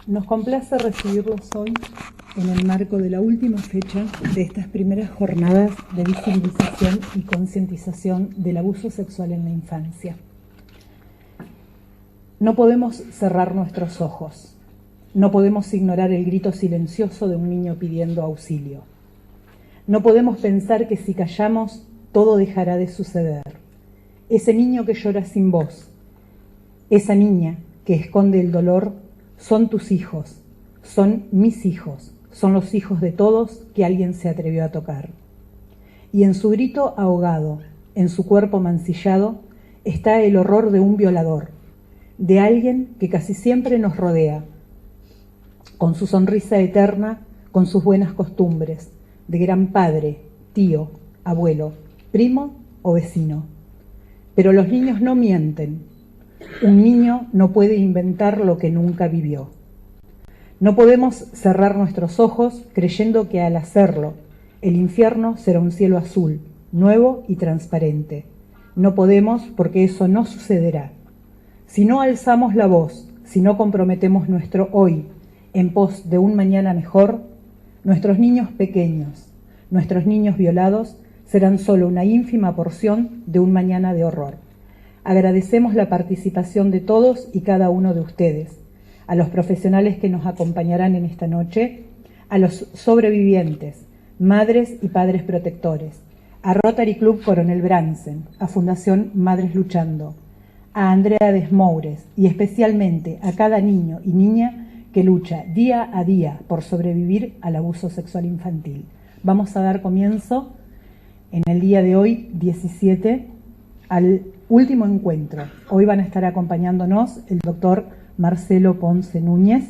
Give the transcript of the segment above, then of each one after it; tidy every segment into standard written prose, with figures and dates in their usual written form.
Nos complace recibirlos hoy en el marco de la última fecha de estas primeras jornadas de visibilización y concientización del abuso sexual en la infancia. No podemos cerrar nuestros ojos, no podemos ignorar el grito silencioso de un niño pidiendo auxilio. No podemos pensar que si callamos, todo dejará de suceder. Ese niño que llora sin voz, esa niña que esconde el dolor, son tus hijos, son mis hijos, son los hijos de todos que alguien se atrevió a tocar. Y en su grito ahogado, en su cuerpo mancillado, está el horror de un violador, de alguien que casi siempre nos rodea, con su sonrisa eterna, con sus buenas costumbres, de gran padre, tío, abuelo, primo o vecino. Pero los niños no mienten. Un niño no puede inventar lo que nunca vivió. No podemos cerrar nuestros ojos creyendo que al hacerlo, el infierno será un cielo azul, nuevo y transparente. No podemos porque eso no sucederá. Si no alzamos la voz, si no comprometemos nuestro hoy en pos de un mañana mejor, nuestros niños pequeños, nuestros niños violados, serán solo una ínfima porción de un mañana de horror. Agradecemos la participación de todos y cada uno de ustedes, a los profesionales que nos acompañarán en esta noche, a los sobrevivientes, madres y padres protectores, a Rotary Club Coronel Bransen, a Fundación Madres Luchando, a Andrea Desmoures y especialmente a cada niño y niña que lucha día a día por sobrevivir al abuso sexual infantil. Vamos a dar comienzo en el día de hoy, 17, al último encuentro. Hoy van a estar acompañándonos el doctor Marcelo Ponce Núñez,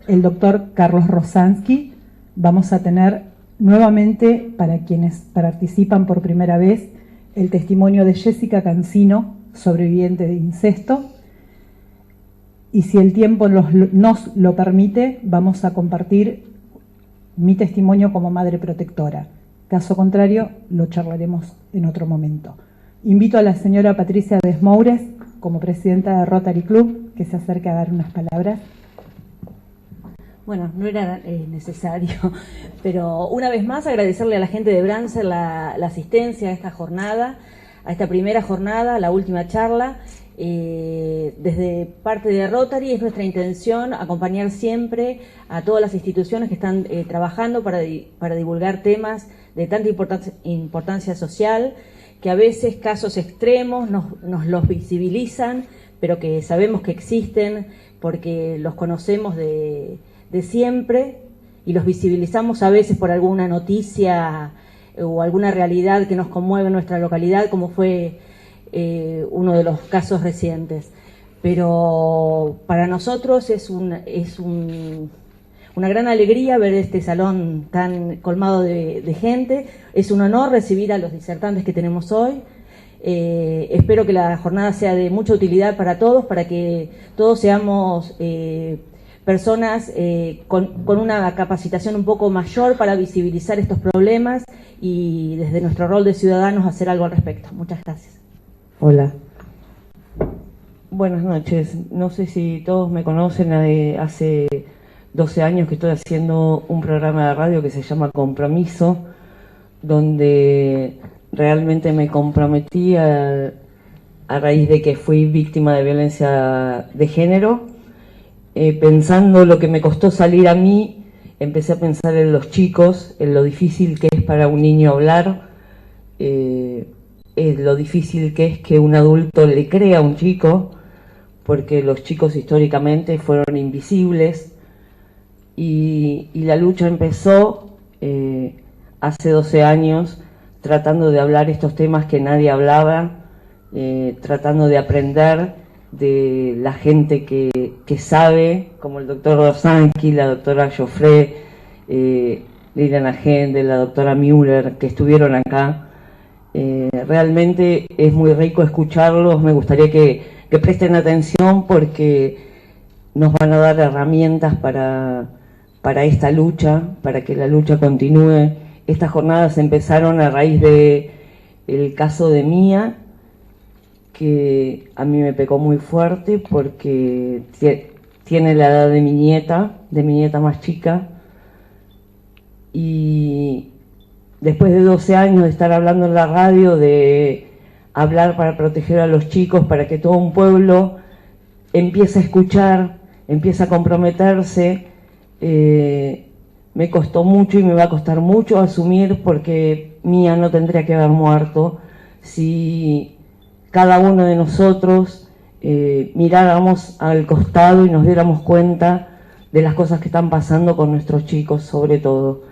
el doctor Carlos Rosansky. Vamos a tener nuevamente, para quienes participan por primera vez, el testimonio de Jessica Cancino, sobreviviente de incesto. Y si el tiempo nos lo permite, vamos a compartir mi testimonio como madre protectora. Caso contrario, lo charlaremos en otro momento. Invito a la señora Patricia Desmoures, como presidenta de Rotary Club, que se acerque a dar unas palabras. Bueno, no era necesario, pero una vez más agradecerle a la gente de Bransen la asistencia a esta jornada, a esta primera jornada, la última charla. Desde parte de Rotary es nuestra intención acompañar siempre a todas las instituciones que están trabajando para divulgar temas de tanta importancia social, que a veces casos extremos nos los visibilizan, pero que sabemos que existen porque los conocemos de siempre y los visibilizamos a veces por alguna noticia o alguna realidad que nos conmueve en nuestra localidad, como fue uno de los casos recientes. Pero para nosotros es una gran alegría ver este salón tan colmado de gente. Es un honor recibir a los disertantes que tenemos hoy. Espero que la jornada sea de mucha utilidad para todos, para que todos seamos personas con una capacitación un poco mayor para visibilizar estos problemas y desde nuestro rol de ciudadanos hacer algo al respecto. Muchas gracias. Hola. Buenas noches. No sé si todos me conocen, hace 12 años que estoy haciendo un programa de radio que se llama Compromiso, donde realmente me comprometí a raíz de que fui víctima de violencia de género. Pensando lo que me costó salir a mí, empecé a pensar en los chicos, en lo difícil que es para un niño hablar, lo difícil que es que un adulto le crea a un chico, porque los chicos históricamente fueron invisibles. Y la lucha empezó hace 12 años tratando de hablar estos temas que nadie hablaba, tratando de aprender de la gente que sabe, como el doctor Rosansky, la doctora Joffre, Liliana Gende, la doctora Müller, que estuvieron acá. Realmente es muy rico escucharlos. Me gustaría que presten atención porque nos van a dar herramientas para esta lucha, para que la lucha continúe. Estas jornadas empezaron a raíz del caso de Mía, que a mí me pegó muy fuerte porque tiene la edad de mi nieta más chica, y después de 12 años de estar hablando en la radio, de hablar para proteger a los chicos, para que todo un pueblo empiece a escuchar, empiece a comprometerse, me costó mucho y me va a costar mucho asumir, porque Mía no tendría que haber muerto si cada uno de nosotros miráramos al costado y nos diéramos cuenta de las cosas que están pasando con nuestros chicos, sobre todo.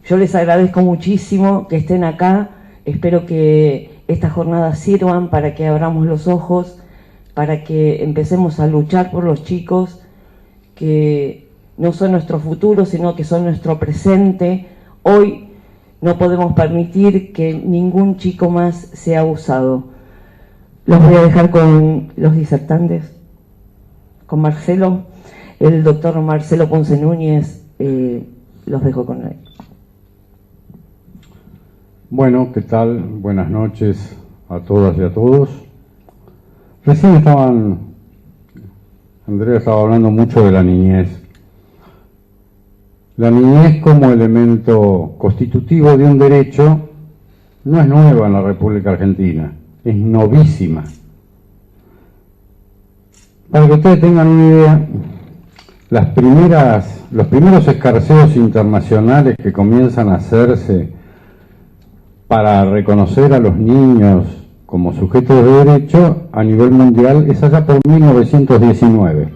Yo les agradezco muchísimo que estén acá, espero que estas jornadas sirvan para que abramos los ojos, para que empecemos a luchar por los chicos, que no son nuestro futuro, sino que son nuestro presente. Hoy no podemos permitir que ningún chico más sea abusado. Los voy a dejar con los disertantes, con Marcelo, el doctor Marcelo Ponce Núñez, los dejo con él. Bueno, ¿qué tal? Buenas noches a todas y a todos. Recién Andrea estaba hablando mucho de la niñez. La niñez como elemento constitutivo de un derecho no es nueva en la República Argentina, es novísima. Para que ustedes tengan una idea, los primeros escarceos internacionales que comienzan a hacerse para reconocer a los niños como sujetos de derecho a nivel mundial es allá por 1919.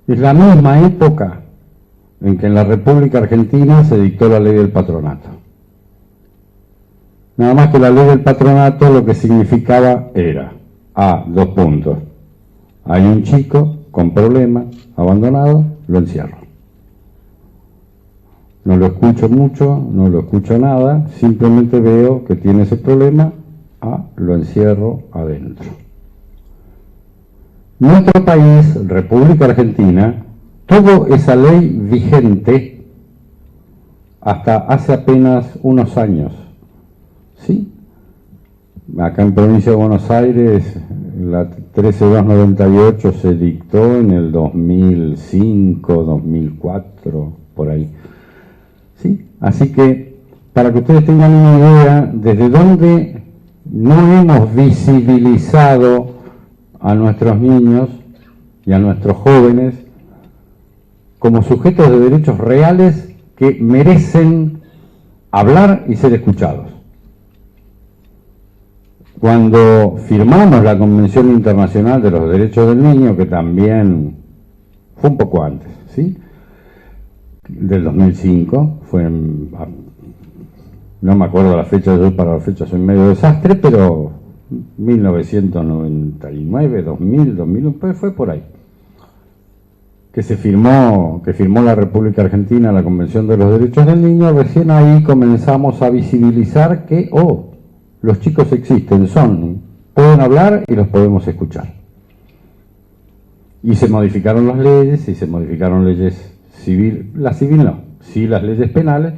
Es la misma época en que en la República Argentina se dictó la ley del patronato. Nada más que la ley del patronato lo que significaba era, dos puntos, hay un chico con problemas, abandonado, lo encierro. No lo escucho mucho, no lo escucho nada, simplemente veo que tiene ese problema, lo encierro adentro. Nuestro país, República Argentina, tuvo esa ley vigente hasta hace apenas unos años, ¿sí? Acá en Provincia de Buenos Aires, la 13298 se dictó en el 2005, 2004, por ahí. ¿Sí? Así que, para que ustedes tengan una idea, desde dónde no hemos visibilizado a nuestros niños y a nuestros jóvenes como sujetos de derechos reales que merecen hablar y ser escuchados. Cuando firmamos la Convención Internacional de los Derechos del Niño, que también fue un poco antes, ¿sí?, del 2005, no me acuerdo la fecha, yo para la fecha soy medio desastre, pero 1999, 2000, 2001, pues fue por ahí, que firmó la República Argentina la Convención de los Derechos del Niño. Recién ahí comenzamos a visibilizar que, los chicos existen, pueden hablar y los podemos escuchar. Y se modificaron las leyes, y se modificaron leyes las leyes penales,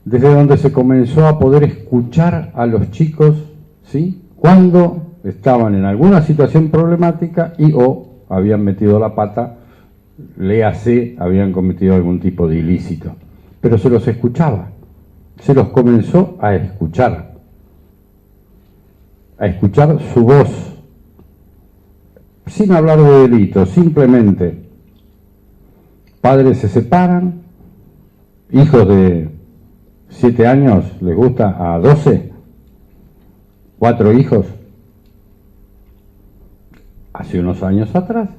desde donde se comenzó a poder escuchar a los chicos, ¿sí?, cuando estaban en alguna situación problemática o habían metido la pata, léase, habían cometido algún tipo de ilícito. Pero se los escuchaba, se los comenzó a escuchar su voz, sin hablar de delitos, simplemente padres se separan, hijos de 7 años les gusta a 12, 4 hijos. Hace unos años atrás,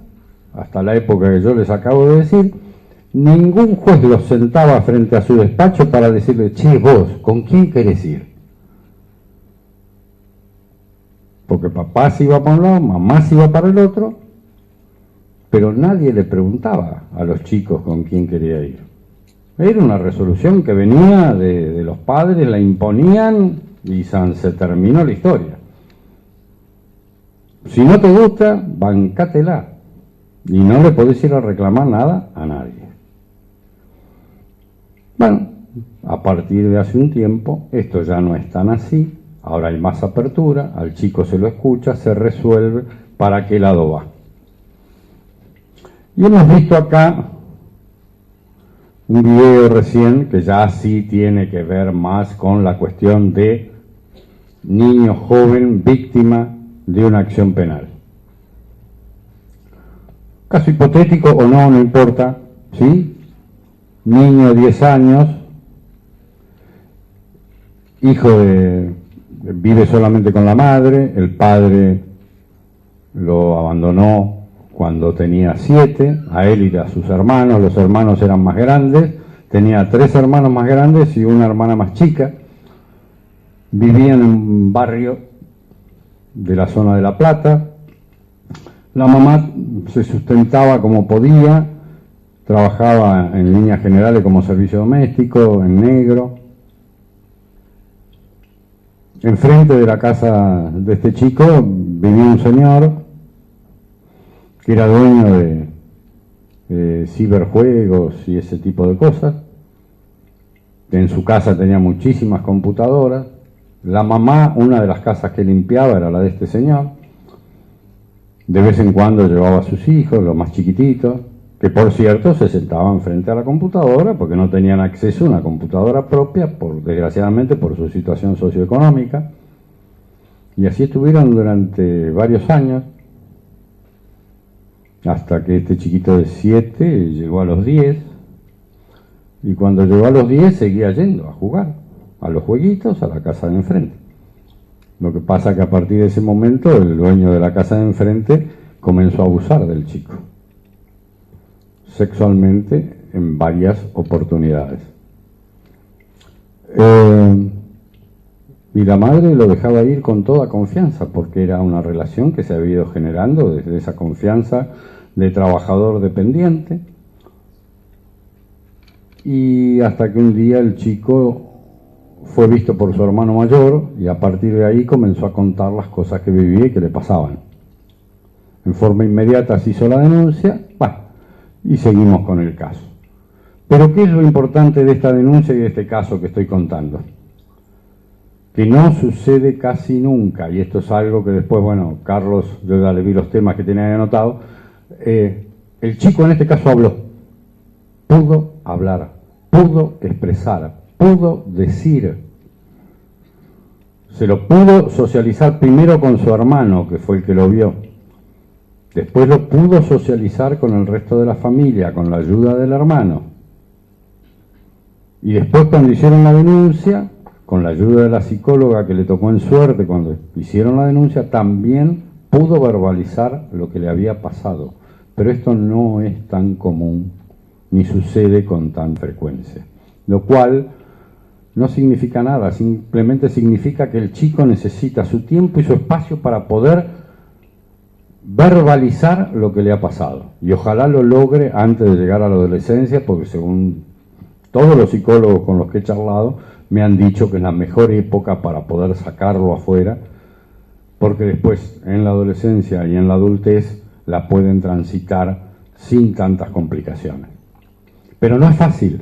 hasta la época que yo les acabo de decir, ningún juez los sentaba frente a su despacho para decirle, che, vos, ¿con quién querés ir? Porque papá se iba para un lado, mamá se iba para el otro, pero nadie le preguntaba a los chicos con quién quería ir. Era una resolución que venía de los padres, la imponían y se terminó la historia. Si no te gusta, bancátela y no le podés ir a reclamar nada a nadie. Bueno, a partir de hace un tiempo esto ya no es tan así. Ahora hay más apertura, al chico se lo escucha, se resuelve, ¿para qué lado va? Y hemos visto acá un video recién que ya sí tiene que ver más con la cuestión de niño joven víctima de una acción penal. Caso hipotético o no, no importa, ¿sí? Niño de 10 años, vive solamente con la madre, el padre lo abandonó cuando tenía 7, a él y a sus hermanos. Los hermanos eran más grandes, tenía 3 hermanos más grandes y una hermana más chica. Vivían en un barrio de la zona de La Plata. La mamá se sustentaba como podía, trabajaba en líneas generales como servicio doméstico, en negro. Enfrente de la casa de este chico vivía un señor que era dueño de ciberjuegos y ese tipo de cosas. En su casa tenía muchísimas computadoras. La mamá, una de las casas que limpiaba era la de este señor. De vez en cuando llevaba a sus hijos, los más chiquititos, que por cierto se sentaban frente a la computadora porque no tenían acceso a una computadora propia, desgraciadamente por su situación socioeconómica. Y así estuvieron durante varios años, hasta que este chiquito de 7 llegó a los 10, y cuando llegó a los 10 seguía yendo a jugar a los jueguitos a la casa de enfrente. Lo que pasa que a partir de ese momento el dueño de la casa de enfrente comenzó a abusar del chico sexualmente en varias oportunidades. Y la madre lo dejaba ir con toda confianza, porque era una relación que se había ido generando desde esa confianza de trabajador dependiente. Y hasta que un día el chico fue visto por su hermano mayor y a partir de ahí comenzó a contar las cosas que vivía y que le pasaban. En forma inmediata se hizo la denuncia, y seguimos con el caso. Pero ¿qué es lo importante de esta denuncia y de este caso que estoy contando? Que no sucede casi nunca, y esto es algo que después, Carlos, yo ya le vi los temas que tenía anotado. El chico en este caso habló, pudo hablar, pudo expresar, pudo decir. Se lo pudo socializar primero con su hermano, que fue el que lo vio. Después lo pudo socializar con el resto de la familia, con la ayuda del hermano. Y después, cuando hicieron la denuncia, con la ayuda de la psicóloga que le tocó en suerte cuando hicieron la denuncia, también pudo verbalizar lo que le había pasado. Pero esto no es tan común, ni sucede con tanta frecuencia. Lo cual no significa nada, simplemente significa que el chico necesita su tiempo y su espacio para poder verbalizar lo que le ha pasado. Y ojalá lo logre antes de llegar a la adolescencia, porque según todos los psicólogos con los que he charlado, me han dicho que es la mejor época para poder sacarlo afuera, porque después en la adolescencia y en la adultez la pueden transitar sin tantas complicaciones. Pero no es fácil,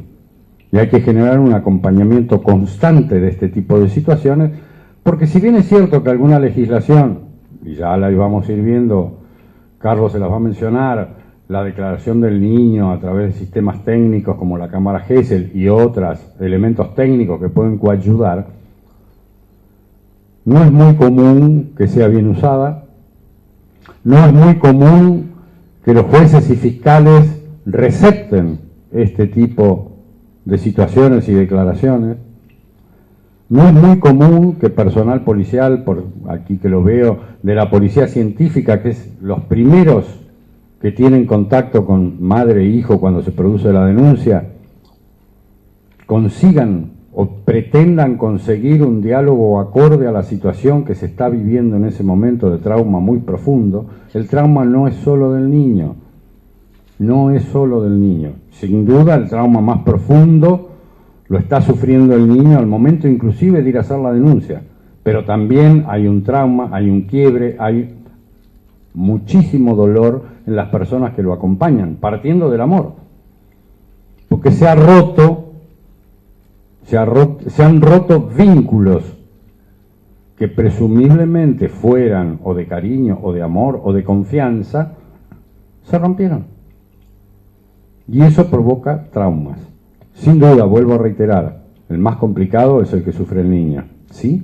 y hay que generar un acompañamiento constante de este tipo de situaciones, porque si bien es cierto que alguna legislación, y ya la íbamos a ir viendo, Carlos se las va a mencionar, la declaración del niño a través de sistemas técnicos como la cámara Gesell y otros elementos técnicos que pueden coayudar, no es muy común que sea bien usada, no es muy común que los jueces y fiscales recepten este tipo de situaciones y declaraciones. No es muy común que personal policial, por aquí que lo veo, de la policía científica, que es los primeros que tienen contacto con madre e hijo cuando se produce la denuncia, consigan o pretendan conseguir un diálogo acorde a la situación que se está viviendo en ese momento de trauma muy profundo. El trauma no es solo del niño, no es solo del niño. Sin duda el trauma más profundo lo está sufriendo el niño al momento inclusive de ir a hacer la denuncia, pero también hay un trauma, hay un quiebre, hay muchísimo dolor en las personas que lo acompañan, partiendo del amor, porque se han roto vínculos que presumiblemente fueran o de cariño o de amor o de confianza, se rompieron. Y eso provoca traumas. Sin duda, vuelvo a reiterar, el más complicado es el que sufre el niño, ¿sí?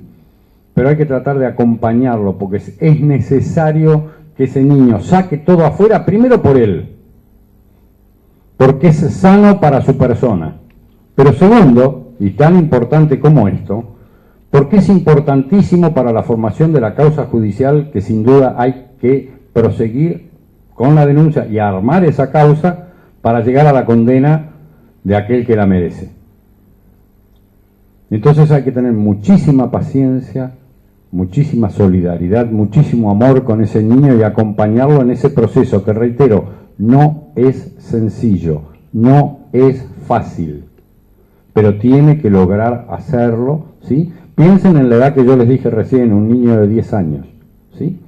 Pero hay que tratar de acompañarlo, porque es necesario que ese niño saque todo afuera, primero por él, porque es sano para su persona. Pero segundo, y tan importante como esto, porque es importantísimo para la formación de la causa judicial, que sin duda hay que proseguir con la denuncia y armar esa causa para llegar a la condena de aquel que la merece. Entonces hay que tener muchísima paciencia, muchísima solidaridad, muchísimo amor con ese niño y acompañarlo en ese proceso que, reitero, no es sencillo, no es fácil, pero tiene que lograr hacerlo, ¿sí? Piensen en la edad que yo les dije recién, un niño de 10 años, ¿sí?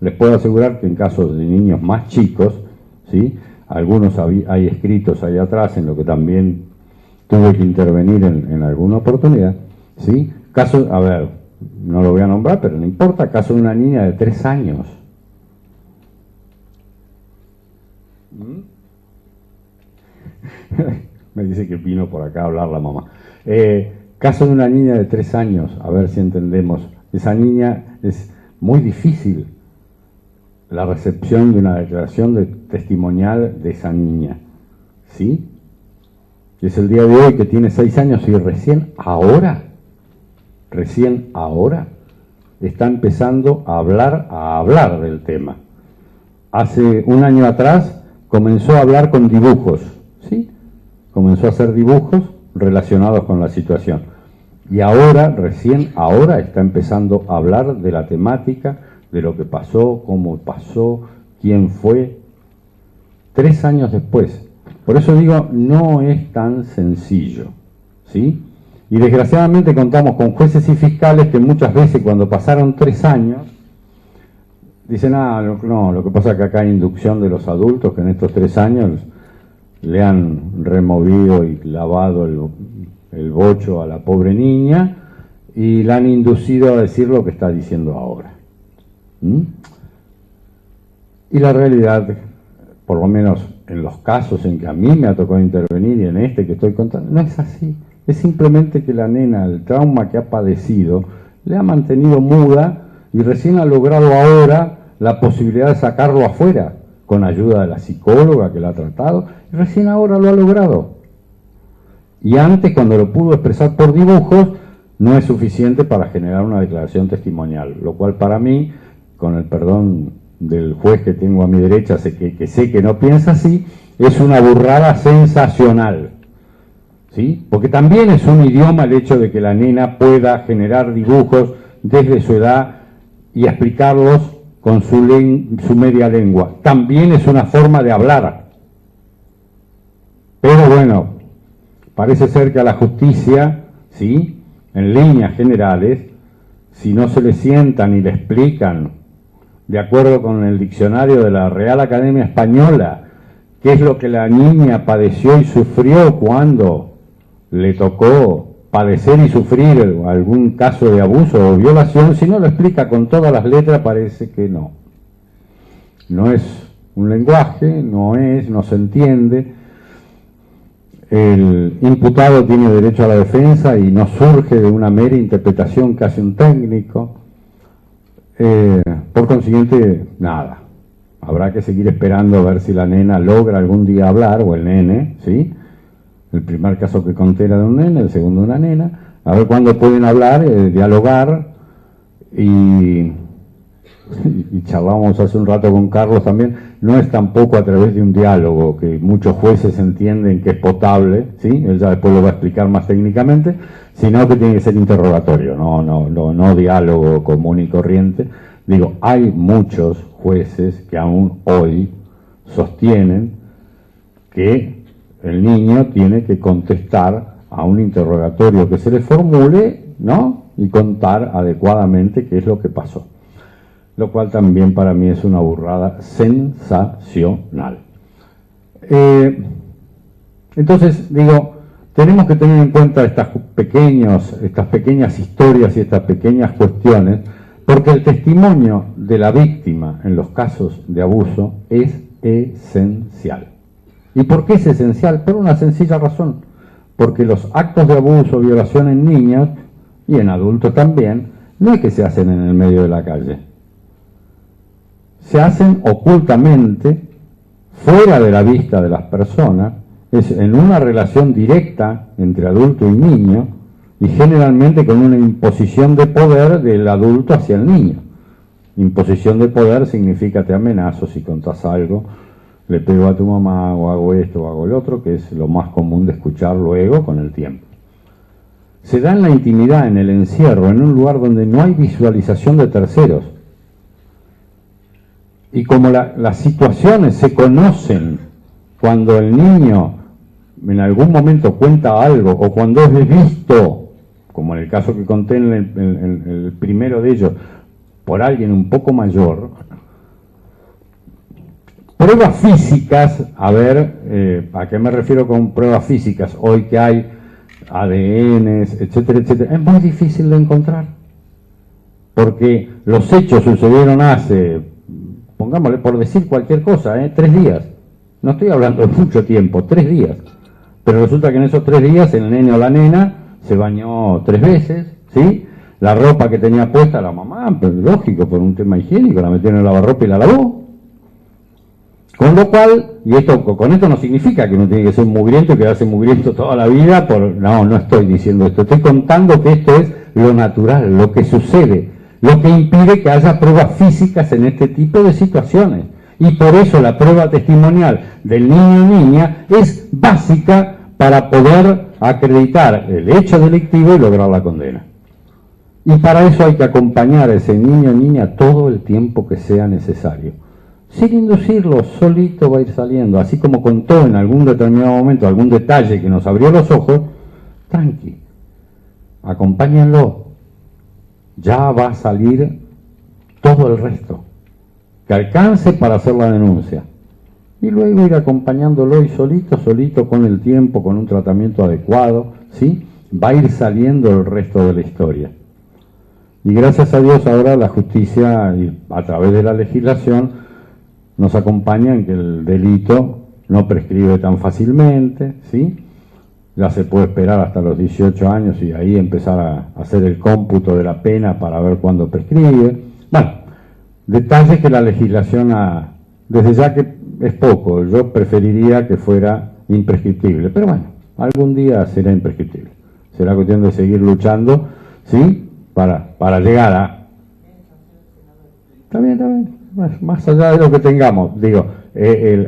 Les puedo asegurar que en casos de niños más chicos, ¿sí? Algunos hay escritos ahí atrás en lo que también tuve que intervenir en alguna oportunidad, ¿sí? Caso, a ver, no lo voy a nombrar, pero no importa, caso de una niña de 3 años. Me dice que vino por acá a hablar la mamá. Caso de una niña de 3 años, a ver si entendemos. Esa niña es muy difícil la recepción de una declaración testimonial de esa niña, ¿sí? Es el día de hoy que tiene 6 años y recién ahora está empezando a hablar del tema. Hace un año atrás comenzó a hablar con dibujos, ¿sí? Comenzó a hacer dibujos relacionados con la situación. Y ahora, recién ahora, está empezando a hablar de la temática, de lo que pasó, cómo pasó, quién fue. 3 años después. Por eso digo, no es tan sencillo, ¿sí? Y desgraciadamente contamos con jueces y fiscales que muchas veces cuando pasaron 3 años, dicen, no, lo que pasa es que acá hay inducción de los adultos que en estos 3 años le han removido y lavado el bocho a la pobre niña y la han inducido a decir lo que está diciendo ahora. Y la realidad, por lo menos en los casos en que a mí me ha tocado intervenir y en este que estoy contando, no es así. Es simplemente que la nena, el trauma que ha padecido, le ha mantenido muda y recién ha logrado ahora la posibilidad de sacarlo afuera, con ayuda de la psicóloga que la ha tratado, y recién ahora lo ha logrado. Y antes, cuando lo pudo expresar por dibujos, no es suficiente para generar una declaración testimonial, lo cual para mí, con el perdón del juez que tengo a mi derecha, que sé que no piensa así, es una burrada sensacional, ¿sí? Porque también es un idioma el hecho de que la nena pueda generar dibujos desde su edad y explicarlos con su media lengua. También es una forma de hablar. Pero bueno, parece ser que a la justicia, ¿sí?, en líneas generales, si no se le sientan y le explican, de acuerdo con el diccionario de la Real Academia Española, qué es lo que la niña padeció y sufrió cuando le tocó padecer y sufrir algún caso de abuso o violación, si no lo explica con todas las letras, parece que no. No es un lenguaje, no se entiende. El imputado tiene derecho a la defensa y no surge de una mera interpretación que hace un técnico. Por consiguiente, nada. Habrá que seguir esperando a ver si la nena logra algún día hablar, o el nene, ¿sí? El primer caso que conté era de un nene, el segundo de una nena. A ver cuándo pueden hablar, dialogar, y charlábamos hace un rato con Carlos también, no es tampoco a través de un diálogo que muchos jueces entienden que es potable, ¿sí? Él ya después lo va a explicar más técnicamente, sino que tiene que ser interrogatorio, no diálogo común y corriente. Digo, hay muchos jueces que aún hoy sostienen que el niño tiene que contestar a un interrogatorio que se le formule, ¿no?, y contar adecuadamente qué es lo que pasó. Lo cual también para mí es una burrada sensacional. Entonces, digo, tenemos que tener en cuenta estas pequeñas historias y estas pequeñas cuestiones, porque el testimonio de la víctima en los casos de abuso es esencial. ¿Y por qué es esencial? Por una sencilla razón. Porque los actos de abuso o violación en niños, y en adultos también, no es que se hacen en el medio de la calle. Se hacen ocultamente, fuera de la vista de las personas, es en una relación directa entre adulto y niño, y generalmente con una imposición de poder del adulto hacia el niño. Imposición de poder significa te amenazo si contás algo, le pego a tu mamá, o hago esto, o hago el otro, que es lo más común de escuchar luego con el tiempo. Se da en la intimidad, en el encierro, en un lugar donde no hay visualización de terceros. Y como las situaciones se conocen cuando el niño en algún momento cuenta algo, o cuando es visto, como en el caso que conté en el primero de ellos, por alguien un poco mayor, pruebas físicas, a ver, ¿a qué me refiero con pruebas físicas? Hoy que hay ADNs, etcétera, etcétera, es muy difícil de encontrar. Porque los hechos sucedieron hace, pongámosle por decir cualquier cosa, 3 días. No estoy hablando de mucho tiempo, 3 días. Pero resulta que en esos 3 días el nene o la nena se bañó 3 veces, ¿sí? La ropa que tenía puesta la mamá, pues, lógico, por un tema higiénico, la metió en el lavarropa y la lavó. Con lo cual, y con esto no significa que uno tiene que ser mugriento y quedarse mugriento toda la vida, no estoy diciendo esto, estoy contando que esto es lo natural, lo que sucede, lo que impide que haya pruebas físicas en este tipo de situaciones. Y por eso la prueba testimonial del niño o niña es básica para poder acreditar el hecho delictivo y lograr la condena. Y para eso hay que acompañar a ese niño o niña todo el tiempo que sea necesario. Sin inducirlo, solito va a ir saliendo, así como contó en algún determinado momento algún detalle que nos abrió los ojos, tranqui, acompáñenlo, ya va a salir todo el resto, que alcance para hacer la denuncia, y luego ir acompañándolo y solito con el tiempo, con un tratamiento adecuado, ¿sí? Va a ir saliendo el resto de la historia. Y gracias a Dios ahora la justicia, a través de la legislación, nos acompaña en que el delito no prescribe tan fácilmente, ¿sí? Ya se puede esperar hasta los 18 años y ahí empezar a hacer el cómputo de la pena para ver cuándo prescribe. Bueno, detalles que la legislación desde ya que es poco, yo preferiría que fuera imprescriptible, pero bueno, algún día será imprescriptible. Será cuestión de seguir luchando, ¿sí? Para llegar a... Está bien. Más allá de lo que tengamos, digo,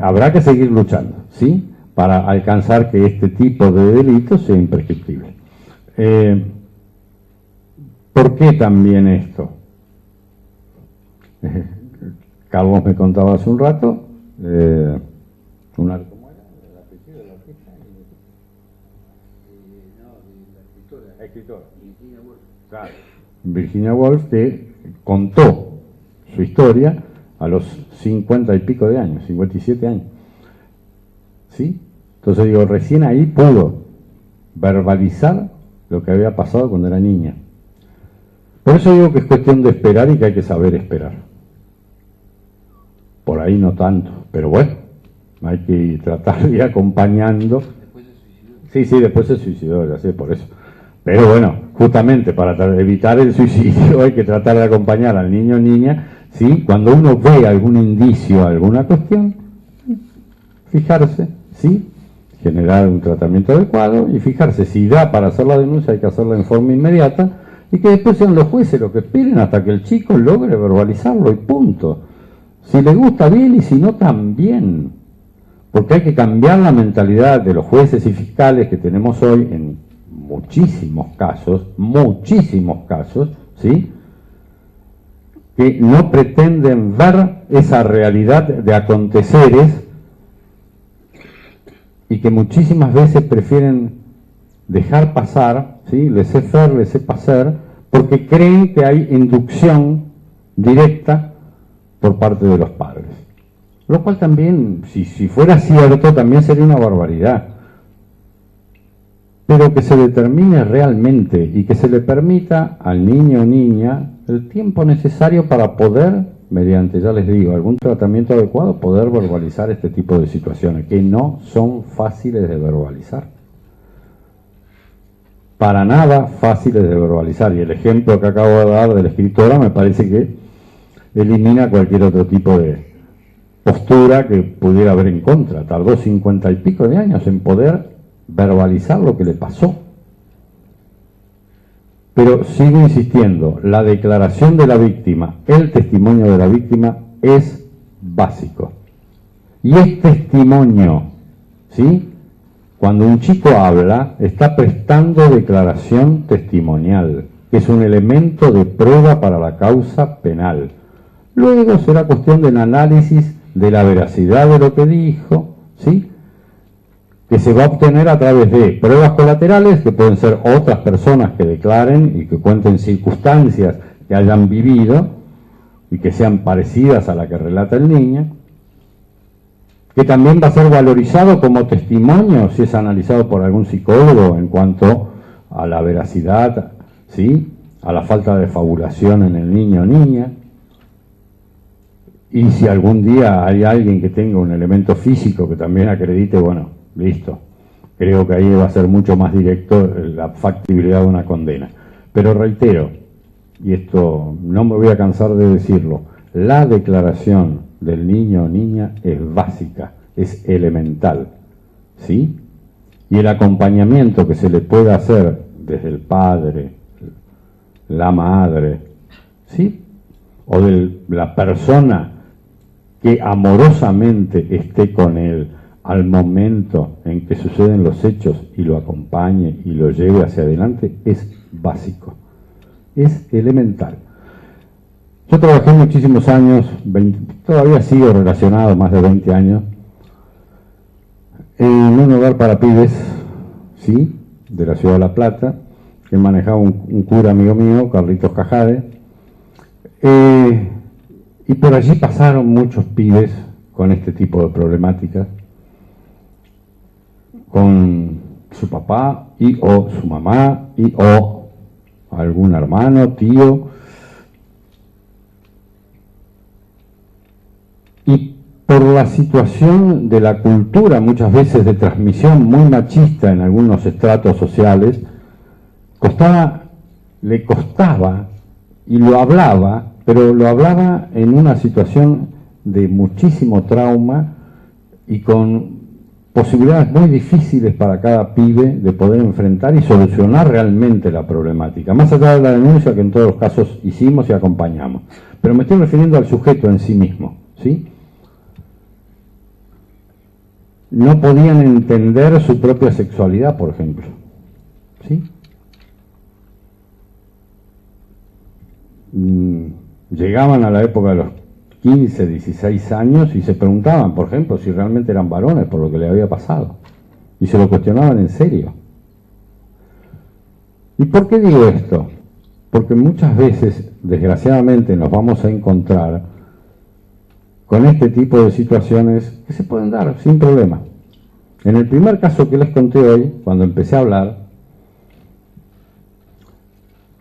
habrá que seguir luchando, ¿sí? Para alcanzar que este tipo de delitos sea imprescriptible. ¿Por qué también esto? Carlos me contaba hace un rato, ¿cómo era? ¿El apellido de la artista? La escritora. Virginia Woolf. Claro. Virginia Woolf, que contó su historia a los 50 y pico de años, 57 años. ¿Sí? Entonces digo, recién ahí pudo verbalizar lo que había pasado cuando era niña. Por eso digo que es cuestión de esperar y que hay que saber esperar. Por ahí no tanto, pero bueno, hay que tratar de ir acompañando. ¿Después se suicidó? Sí, después se suicidó, ya sé, por eso. Pero bueno, justamente para evitar el suicidio hay que tratar de acompañar al niño o niña, ¿sí? Cuando uno ve algún indicio, alguna cuestión, fijarse, ¿sí? Generar un tratamiento adecuado y fijarse si da para hacer la denuncia, hay que hacerla en forma inmediata y que después sean los jueces los que esperen hasta que el chico logre verbalizarlo y punto. Si le gusta bien y si no también, porque hay que cambiar la mentalidad de los jueces y fiscales que tenemos hoy en muchísimos casos, ¿sí? Que no pretenden ver esa realidad de aconteceres y que muchísimas veces prefieren dejar pasar, ¿sí? Laissez-faire, laissez-passer, porque creen que hay inducción directa por parte de los padres. Lo cual también, si fuera cierto, también sería una barbaridad. Pero que se determine realmente y que se le permita al niño o niña el tiempo necesario para poder mediante, ya les digo, algún tratamiento adecuado, poder verbalizar este tipo de situaciones, que no son fáciles de verbalizar. Para nada fáciles de verbalizar. Y el ejemplo que acabo de dar de la escritora me parece que elimina cualquier otro tipo de postura que pudiera haber en contra. Tardó 50 y pico de años en poder verbalizar lo que le pasó. Pero sigo insistiendo, la declaración de la víctima, el testimonio de la víctima es básico. Y es testimonio, ¿sí? Cuando un chico habla, está prestando declaración testimonial, que es un elemento de prueba para la causa penal. Luego será cuestión del análisis de la veracidad de lo que dijo, ¿sí? Que se va a obtener a través de pruebas colaterales, que pueden ser otras personas que declaren y que cuenten circunstancias que hayan vivido y que sean parecidas a la que relata el niño, que también va a ser valorizado como testimonio si es analizado por algún psicólogo en cuanto a la veracidad, ¿sí? A la falta de fabulación en el niño o niña. Y si algún día hay alguien que tenga un elemento físico que también acredite, bueno, listo. Creo que ahí va a ser mucho más directo la factibilidad de una condena. Pero reitero, y esto no me voy a cansar de decirlo, la declaración del niño o niña es básica, es elemental, ¿sí? Y el acompañamiento que se le puede hacer desde el padre, la madre, ¿sí? O de la persona que amorosamente esté con él al momento en que suceden los hechos y lo acompañe y lo lleve hacia adelante, es básico, es elemental. Yo trabajé muchísimos años, todavía sigo relacionado, más de 20 años, en un hogar para pibes, ¿sí? De la ciudad de La Plata, que manejaba un cura amigo mío, Carlitos Cajade, y por allí pasaron muchos pibes con este tipo de problemáticas, con su papá y o su mamá y o algún hermano, tío, y por la situación de la cultura muchas veces de transmisión muy machista en algunos estratos sociales, le costaba y lo hablaba, pero lo hablaba en una situación de muchísimo trauma y con posibilidades muy difíciles para cada pibe de poder enfrentar y solucionar realmente la problemática, más allá de la denuncia que en todos los casos hicimos y acompañamos. Pero me estoy refiriendo al sujeto en sí mismo, ¿sí? No podían entender su propia sexualidad, por ejemplo, ¿sí? Llegaban a la época de los 15, 16 años y se preguntaban, por ejemplo, si realmente eran varones por lo que le había pasado. Y se lo cuestionaban en serio. ¿Y por qué digo esto? Porque muchas veces, desgraciadamente, nos vamos a encontrar con este tipo de situaciones que se pueden dar sin problema. En el primer caso que les conté hoy, cuando empecé a hablar,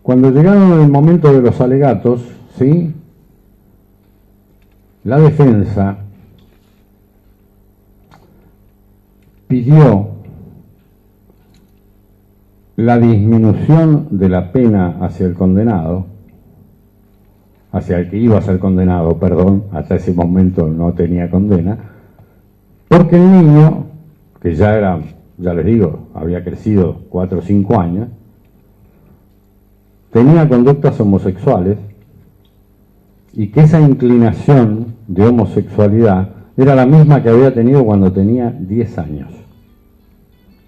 cuando llegaron el momento de los alegatos, ¿sí? La defensa pidió la disminución de la pena hacia el condenado, hacia el que iba a ser condenado, perdón, hasta ese momento no tenía condena, porque el niño, que ya era, ya les digo, había crecido 4 o 5 años, tenía conductas homosexuales y que esa inclinación de homosexualidad era la misma que había tenido cuando tenía 10 años.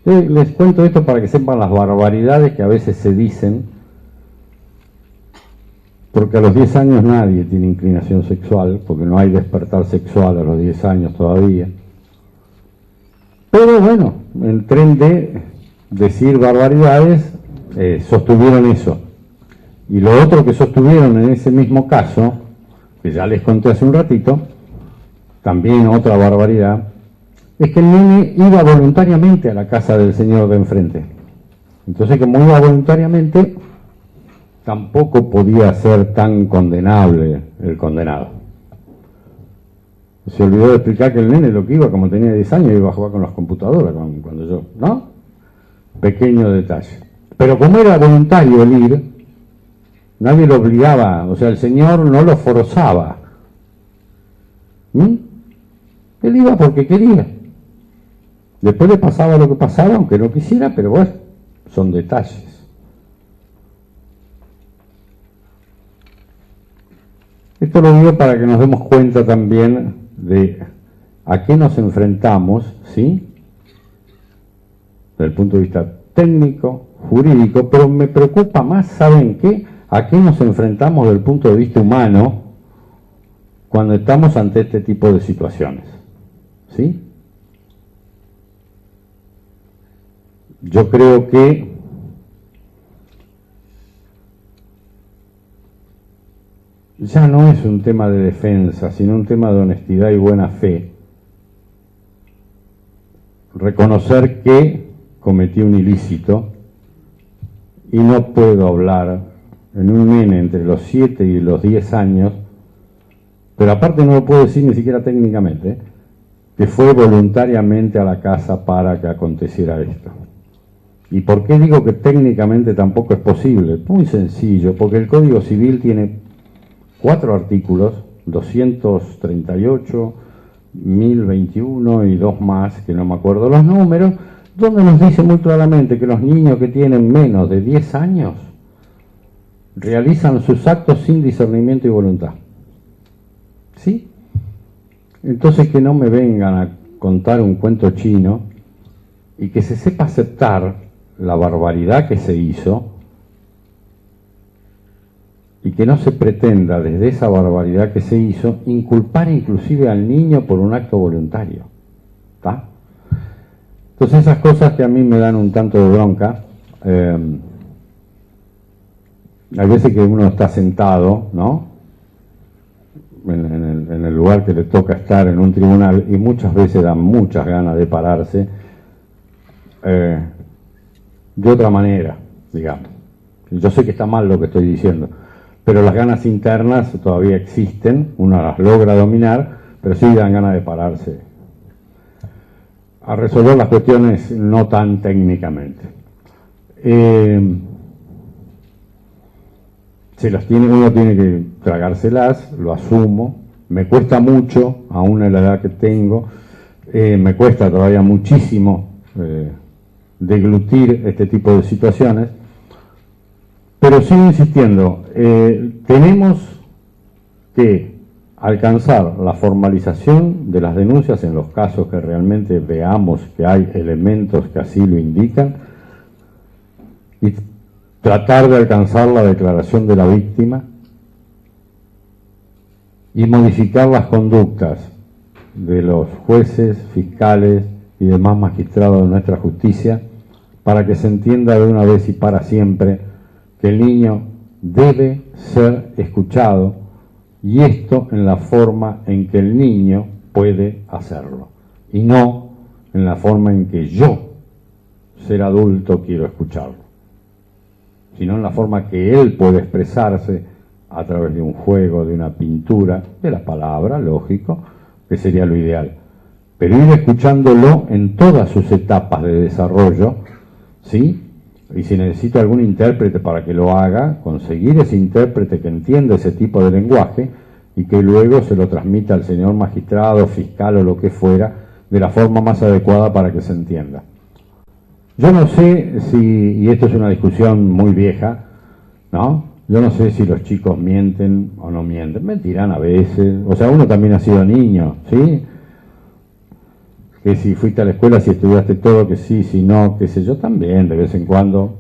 Les cuento esto para que sepan las barbaridades que a veces se dicen, porque a los 10 años nadie tiene inclinación sexual, porque no hay despertar sexual a los 10 años todavía. Pero bueno, en tren de decir barbaridades, sostuvieron eso. Y lo otro que sostuvieron en ese mismo caso, que ya les conté hace un ratito, también otra barbaridad, es que el nene iba voluntariamente a la casa del señor de enfrente. Entonces, como iba voluntariamente, tampoco podía ser tan condenable el condenado, Se olvidó de explicar que el nene lo que iba, como tenía 10 años, iba a jugar con las computadoras cuando yo, ¿no? Pequeño detalle. Pero como era voluntario el ir, nadie lo obligaba, o sea, el Señor no lo forzaba. Él iba porque quería. Después le pasaba lo que pasaba, aunque no quisiera, pero bueno, son detalles. Esto lo digo para que nos demos cuenta también de a qué nos enfrentamos, ¿sí? Desde el punto de vista técnico, jurídico, pero me preocupa más, ¿saben qué? ¿A qué nos enfrentamos desde el punto de vista humano cuando estamos ante este tipo de situaciones? ¿Sí? Yo creo que ya no es un tema de defensa, sino un tema de honestidad y buena fe. Reconocer que cometí un ilícito y no puedo hablar en un nene entre los 7 y los 10 años, pero aparte no lo puedo decir ni siquiera técnicamente, que fue voluntariamente a la casa para que aconteciera esto. ¿Y por qué digo que técnicamente tampoco es posible? Muy sencillo, porque el Código Civil tiene 4 artículos, 238, 1021 y 2 más, que no me acuerdo los números, donde nos dice muy claramente que los niños que tienen menos de 10 años realizan sus actos sin discernimiento y voluntad. ¿Sí? Entonces que no me vengan a contar un cuento chino y que se sepa aceptar la barbaridad que se hizo y que no se pretenda desde esa barbaridad que se hizo inculpar inclusive al niño por un acto voluntario. ¿Está? Entonces esas cosas que a mí me dan un tanto de bronca, hay veces que uno está sentado, ¿no?, en el lugar que le toca estar en un tribunal, y muchas veces dan muchas ganas de pararse de otra manera, digamos. Yo sé que está mal lo que estoy diciendo, pero las ganas internas todavía existen, uno las logra dominar, pero sí dan ganas de pararse a resolver las cuestiones no tan técnicamente. Uno tiene que tragárselas, lo asumo, me cuesta mucho, aún en la edad que tengo, me cuesta todavía muchísimo deglutir este tipo de situaciones, pero sigo insistiendo, tenemos que alcanzar la formalización de las denuncias en los casos que realmente veamos que hay elementos que así lo indican, y tratar de alcanzar la declaración de la víctima y modificar las conductas de los jueces, fiscales y demás magistrados de nuestra justicia para que se entienda de una vez y para siempre que el niño debe ser escuchado, y esto en la forma en que el niño puede hacerlo y no en la forma en que yo, ser adulto, quiero escucharlo, sino en la forma que él puede expresarse a través de un juego, de una pintura, de la palabra, lógico, que sería lo ideal. Pero ir escuchándolo en todas sus etapas de desarrollo, ¿sí? Y si necesito algún intérprete para que lo haga, conseguir ese intérprete que entienda ese tipo de lenguaje y que luego se lo transmita al señor magistrado, fiscal o lo que fuera, de la forma más adecuada para que se entienda. Yo no sé si, y esto es una discusión muy vieja, ¿no? Yo no sé si los chicos mienten o no mienten. Mentirán a veces. O sea, uno también ha sido niño, ¿sí? Que si fuiste a la escuela, si estudiaste todo, que sí, si no, qué sé yo, también, de vez en cuando.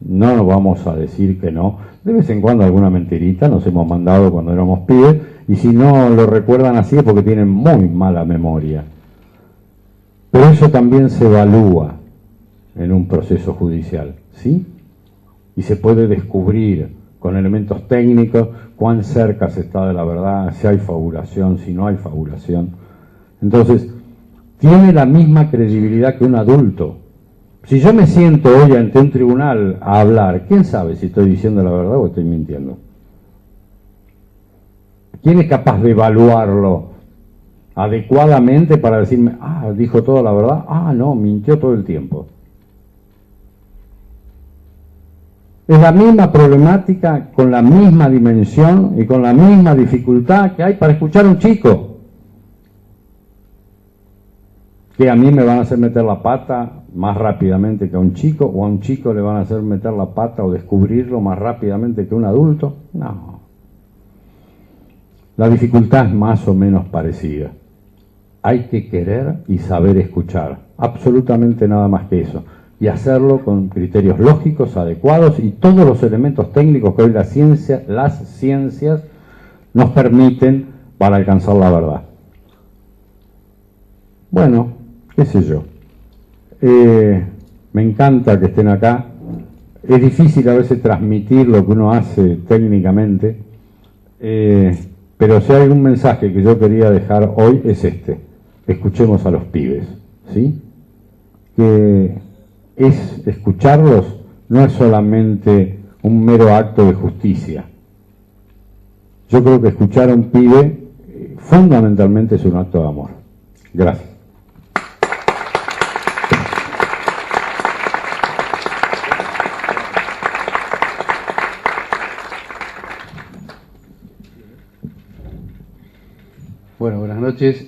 No nos vamos a decir que no. De vez en cuando alguna mentirita nos hemos mandado cuando éramos pibes, y si no lo recuerdan así es porque tienen muy mala memoria. Pero eso también se evalúa en un proceso judicial, ¿sí? Y se puede descubrir con elementos técnicos cuán cerca se está de la verdad, si hay fabulación, si no hay fabulación. Entonces, tiene la misma credibilidad que un adulto. Si yo me siento hoy ante un tribunal a hablar, ¿quién sabe si estoy diciendo la verdad o estoy mintiendo? ¿Quién es capaz de evaluarlo adecuadamente para decirme, ah, dijo toda la verdad, ah, no, mintió todo el tiempo. Es la misma problemática, con la misma dimensión y con la misma dificultad que hay para escuchar a un chico. Que a mí me van a hacer meter la pata más rápidamente que a un chico, o a un chico le van a hacer meter la pata o descubrirlo más rápidamente que a un adulto. No. La dificultad es más o menos parecida. Hay que querer y saber escuchar, absolutamente nada más que eso, y hacerlo con criterios lógicos, adecuados y todos los elementos técnicos que hoy las ciencias nos permiten para alcanzar la verdad. Bueno, qué sé yo. Me encanta que estén acá. Es difícil a veces transmitir lo que uno hace técnicamente, pero si hay algún mensaje que yo quería dejar hoy es este. Escuchemos a los pibes, ¿sí? Que escucharlos no es solamente un mero acto de justicia. Yo creo que escuchar a un pibe fundamentalmente es un acto de amor. Gracias. Bueno, buenas noches.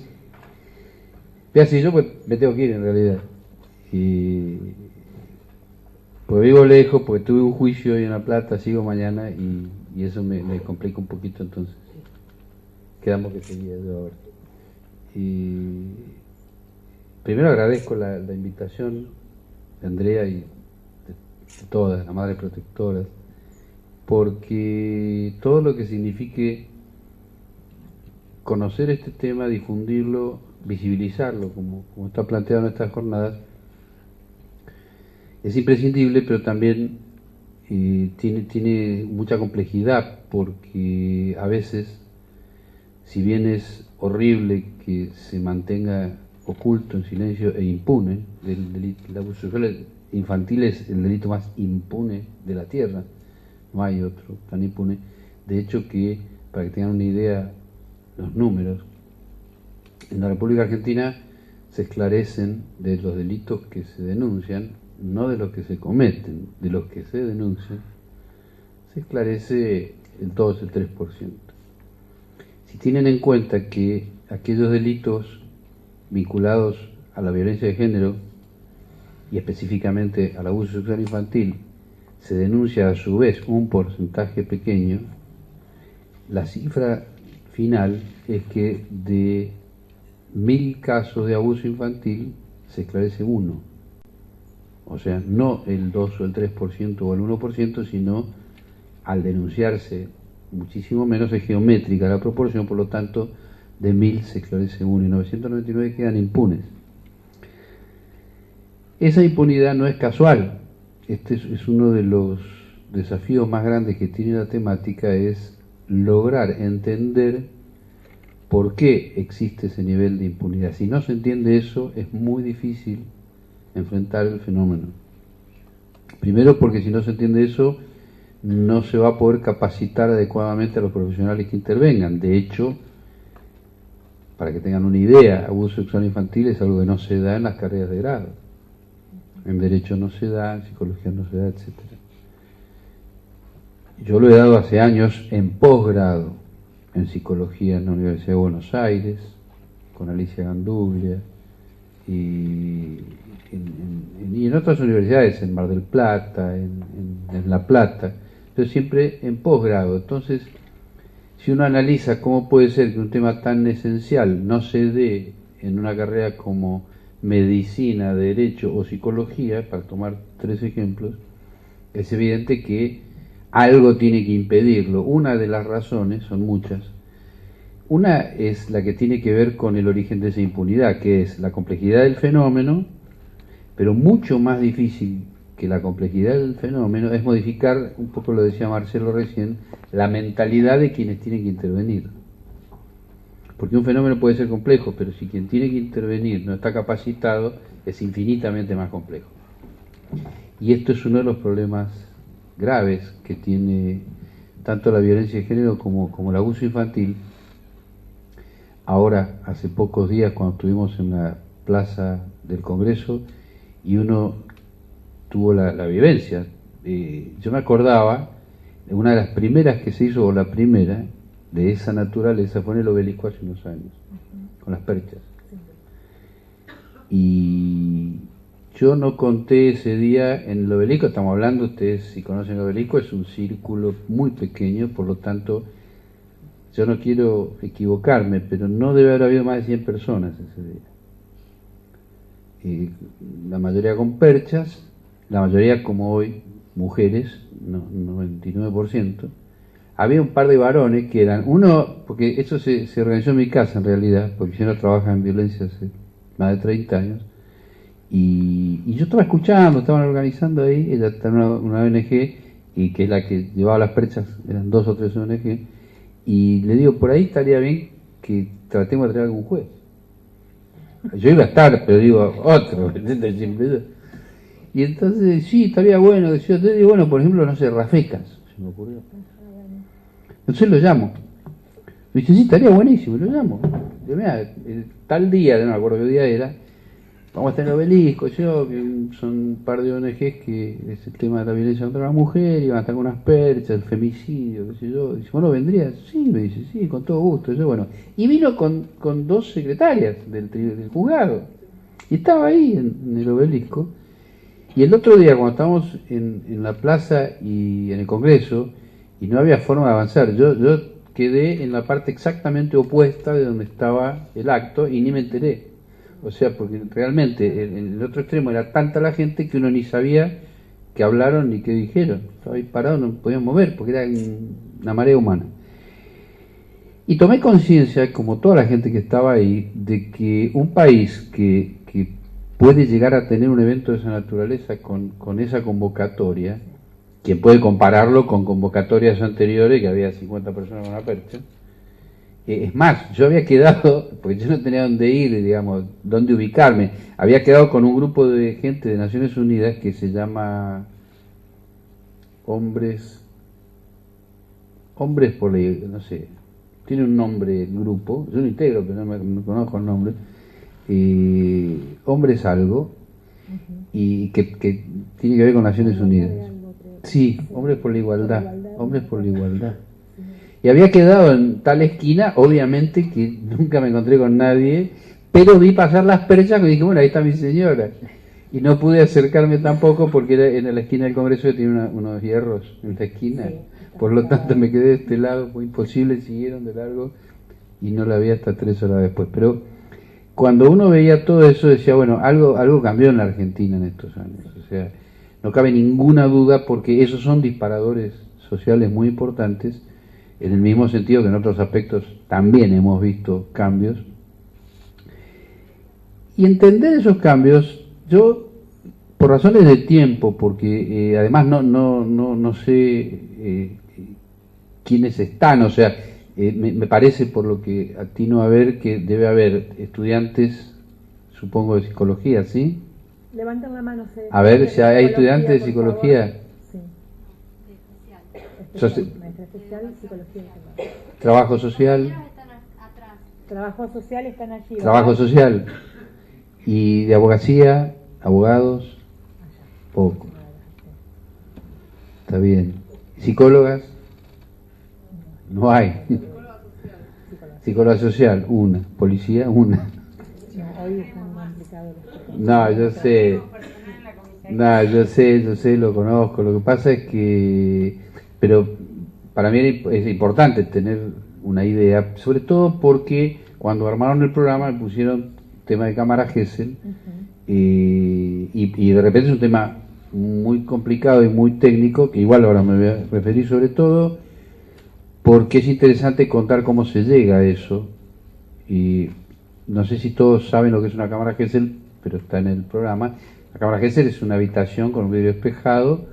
Ya si yo pues, me tengo que ir en realidad. Pues vivo lejos, porque tuve un juicio hoy en La Plata, sigo mañana y eso me complica un poquito, entonces quedamos que seguía yo ahora. Y primero agradezco la invitación de Andrea y de todas, la madre protectora, porque todo lo que signifique conocer este tema, difundirlo, visibilizarlo, como está planteado en estas jornadas, es imprescindible, pero también tiene mucha complejidad, porque a veces, si bien es horrible que se mantenga oculto, en silencio e impune, el abuso sexual infantil es el delito más impune de la tierra, no hay otro tan impune. De hecho que, para que tengan una idea, los números, en la República Argentina se esclarecen de los delitos que se denuncian, no de los que se cometen, de los que se denuncian, se esclarece todo el 3%. Si tienen en cuenta que aquellos delitos vinculados a la violencia de género y específicamente al abuso sexual infantil se denuncia a su vez un porcentaje pequeño, la cifra final es que de 1000 casos de abuso infantil se esclarece uno. O sea, no el 2 o el 3% o el 1%, sino al denunciarse muchísimo menos, es geométrica la proporción, por lo tanto, de 1000 se esclarece uno y 999 quedan impunes. Esa impunidad no es casual. Este es uno de los desafíos más grandes que tiene la temática, es lograr entender por qué existe ese nivel de impunidad. Si no se entiende eso, es muy difícil enfrentar el fenómeno. Primero porque si no se entiende eso, no se va a poder capacitar adecuadamente a los profesionales que intervengan. De hecho, para que tengan una idea, abuso sexual infantil es algo que no se da en las carreras de grado. En Derecho no se da, en Psicología no se da, etc. Yo lo he dado hace años en posgrado, en Psicología en la Universidad de Buenos Aires, con Alicia Ganduglia, y en otras universidades, en Mar del Plata, en La Plata, pero siempre en posgrado. Entonces, si uno analiza cómo puede ser que un tema tan esencial no se dé en una carrera como Medicina, Derecho o Psicología, para tomar 3 ejemplos, es evidente que algo tiene que impedirlo. Una de las razones, son muchas, una es la que tiene que ver con el origen de esa impunidad, que es la complejidad del fenómeno, pero mucho más difícil que la complejidad del fenómeno es modificar, un poco lo decía Marcelo recién, la mentalidad de quienes tienen que intervenir. Porque un fenómeno puede ser complejo, pero si quien tiene que intervenir no está capacitado, es infinitamente más complejo. Y esto es uno de los problemas graves que tiene tanto la violencia de género como el abuso infantil. ahora, hace pocos días, cuando estuvimos en la Plaza del Congreso, y uno tuvo la vivencia. Yo me acordaba, una de las primeras que se hizo, o la primera, de esa naturaleza, fue en el Obelisco hace unos años, con las perchas. Y yo no conté ese día en el Obelisco, estamos hablando, ustedes si conocen el Obelisco, es un círculo muy pequeño, por lo tanto, yo no quiero equivocarme, pero no debe haber habido más de 100 personas ese día. La mayoría con perchas, la mayoría como hoy, mujeres, 99%. Había un par de varones que eran, uno, porque eso se organizó en mi casa en realidad, porque yo no trabajo en violencia hace más de 30 años, y yo estaba escuchando, estaban organizando ahí, ella está en una ONG, y que es la que llevaba las perchas, eran 2 o 3 ONG, y le digo, por ahí estaría bien que tratemos de traer algún juez. Yo iba a estar, pero digo, otro, y entonces, sí, estaría bueno, decía, yo digo, bueno, por ejemplo, no sé, Rafecas, se me ocurrió. Entonces lo llamo. Me dice, sí, estaría buenísimo, lo llamo. Digo, mira, tal día, no me acuerdo qué día era, vamos a estar en el Obelisco, que son un par de ONGs que es el tema de la violencia contra la mujer, y van a estar con unas perchas, el femicidio, qué sé yo. Dice, bueno, ¿vendrías? Sí, me dice, sí, con todo gusto. Yo, bueno, y vino con 2 secretarias del juzgado, y estaba ahí en el Obelisco. Y el otro día, cuando estábamos en la plaza y en el Congreso, y no había forma de avanzar, yo quedé en la parte exactamente opuesta de donde estaba el acto y ni me enteré. O sea, porque realmente en el otro extremo era tanta la gente que uno ni sabía qué hablaron ni qué dijeron. Estaba ahí parado, no me podían mover porque era una marea humana. Y tomé conciencia, como toda la gente que estaba ahí, de que un país que puede llegar a tener un evento de esa naturaleza con esa convocatoria, quien puede compararlo con convocatorias anteriores que había 50 personas con una percha. Es más, yo había quedado, porque yo no tenía dónde ir, digamos, dónde ubicarme, había quedado con un grupo de gente de Naciones Unidas que se llama Hombres por la, no sé, tiene un nombre el grupo, yo lo integro, pero no conozco el nombre, Hombres algo, y que tiene que ver con Naciones Unidas. Sí, Hombres por la Igualdad, Hombres por la Igualdad. Y había quedado en tal esquina, obviamente que nunca me encontré con nadie, pero vi pasar las perchas y dije, bueno, ahí está mi señora. Y no pude acercarme tampoco porque era en la esquina del Congreso que tiene unos hierros en la esquina. Por lo tanto me quedé de este lado, fue imposible, siguieron de largo y no la vi hasta 3 horas después. Pero cuando uno veía todo eso decía, bueno, algo cambió en la Argentina en estos años. O sea, no cabe ninguna duda porque esos son disparadores sociales muy importantes, en el mismo sentido que en otros aspectos también hemos visto cambios. Y entender esos cambios, yo, por razones de tiempo, porque además no sé quiénes están, o sea, me parece por lo que atino a ver que debe haber estudiantes, supongo, de psicología, ¿sí? Levanten la mano. A ver, si hay estudiantes de psicología. Trabajo social. Trabajo social están allí. Trabajo social. Y de abogacía, abogados, poco. Está bien. ¿Psicólogas? No hay. Psicóloga social, una. Policía, una. No, yo sé. No, yo sé, lo conozco. Lo que pasa es que... Pero para mí es importante tener una idea, sobre todo porque cuando armaron el programa me pusieron tema de cámara Gesell, y de repente es un tema muy complicado y muy técnico, que igual ahora me voy a referir sobre todo, porque es interesante contar cómo se llega a eso. Y no sé si todos saben lo que es una cámara Gesell, pero está en el programa. La cámara Gesell es una habitación con un vidrio espejado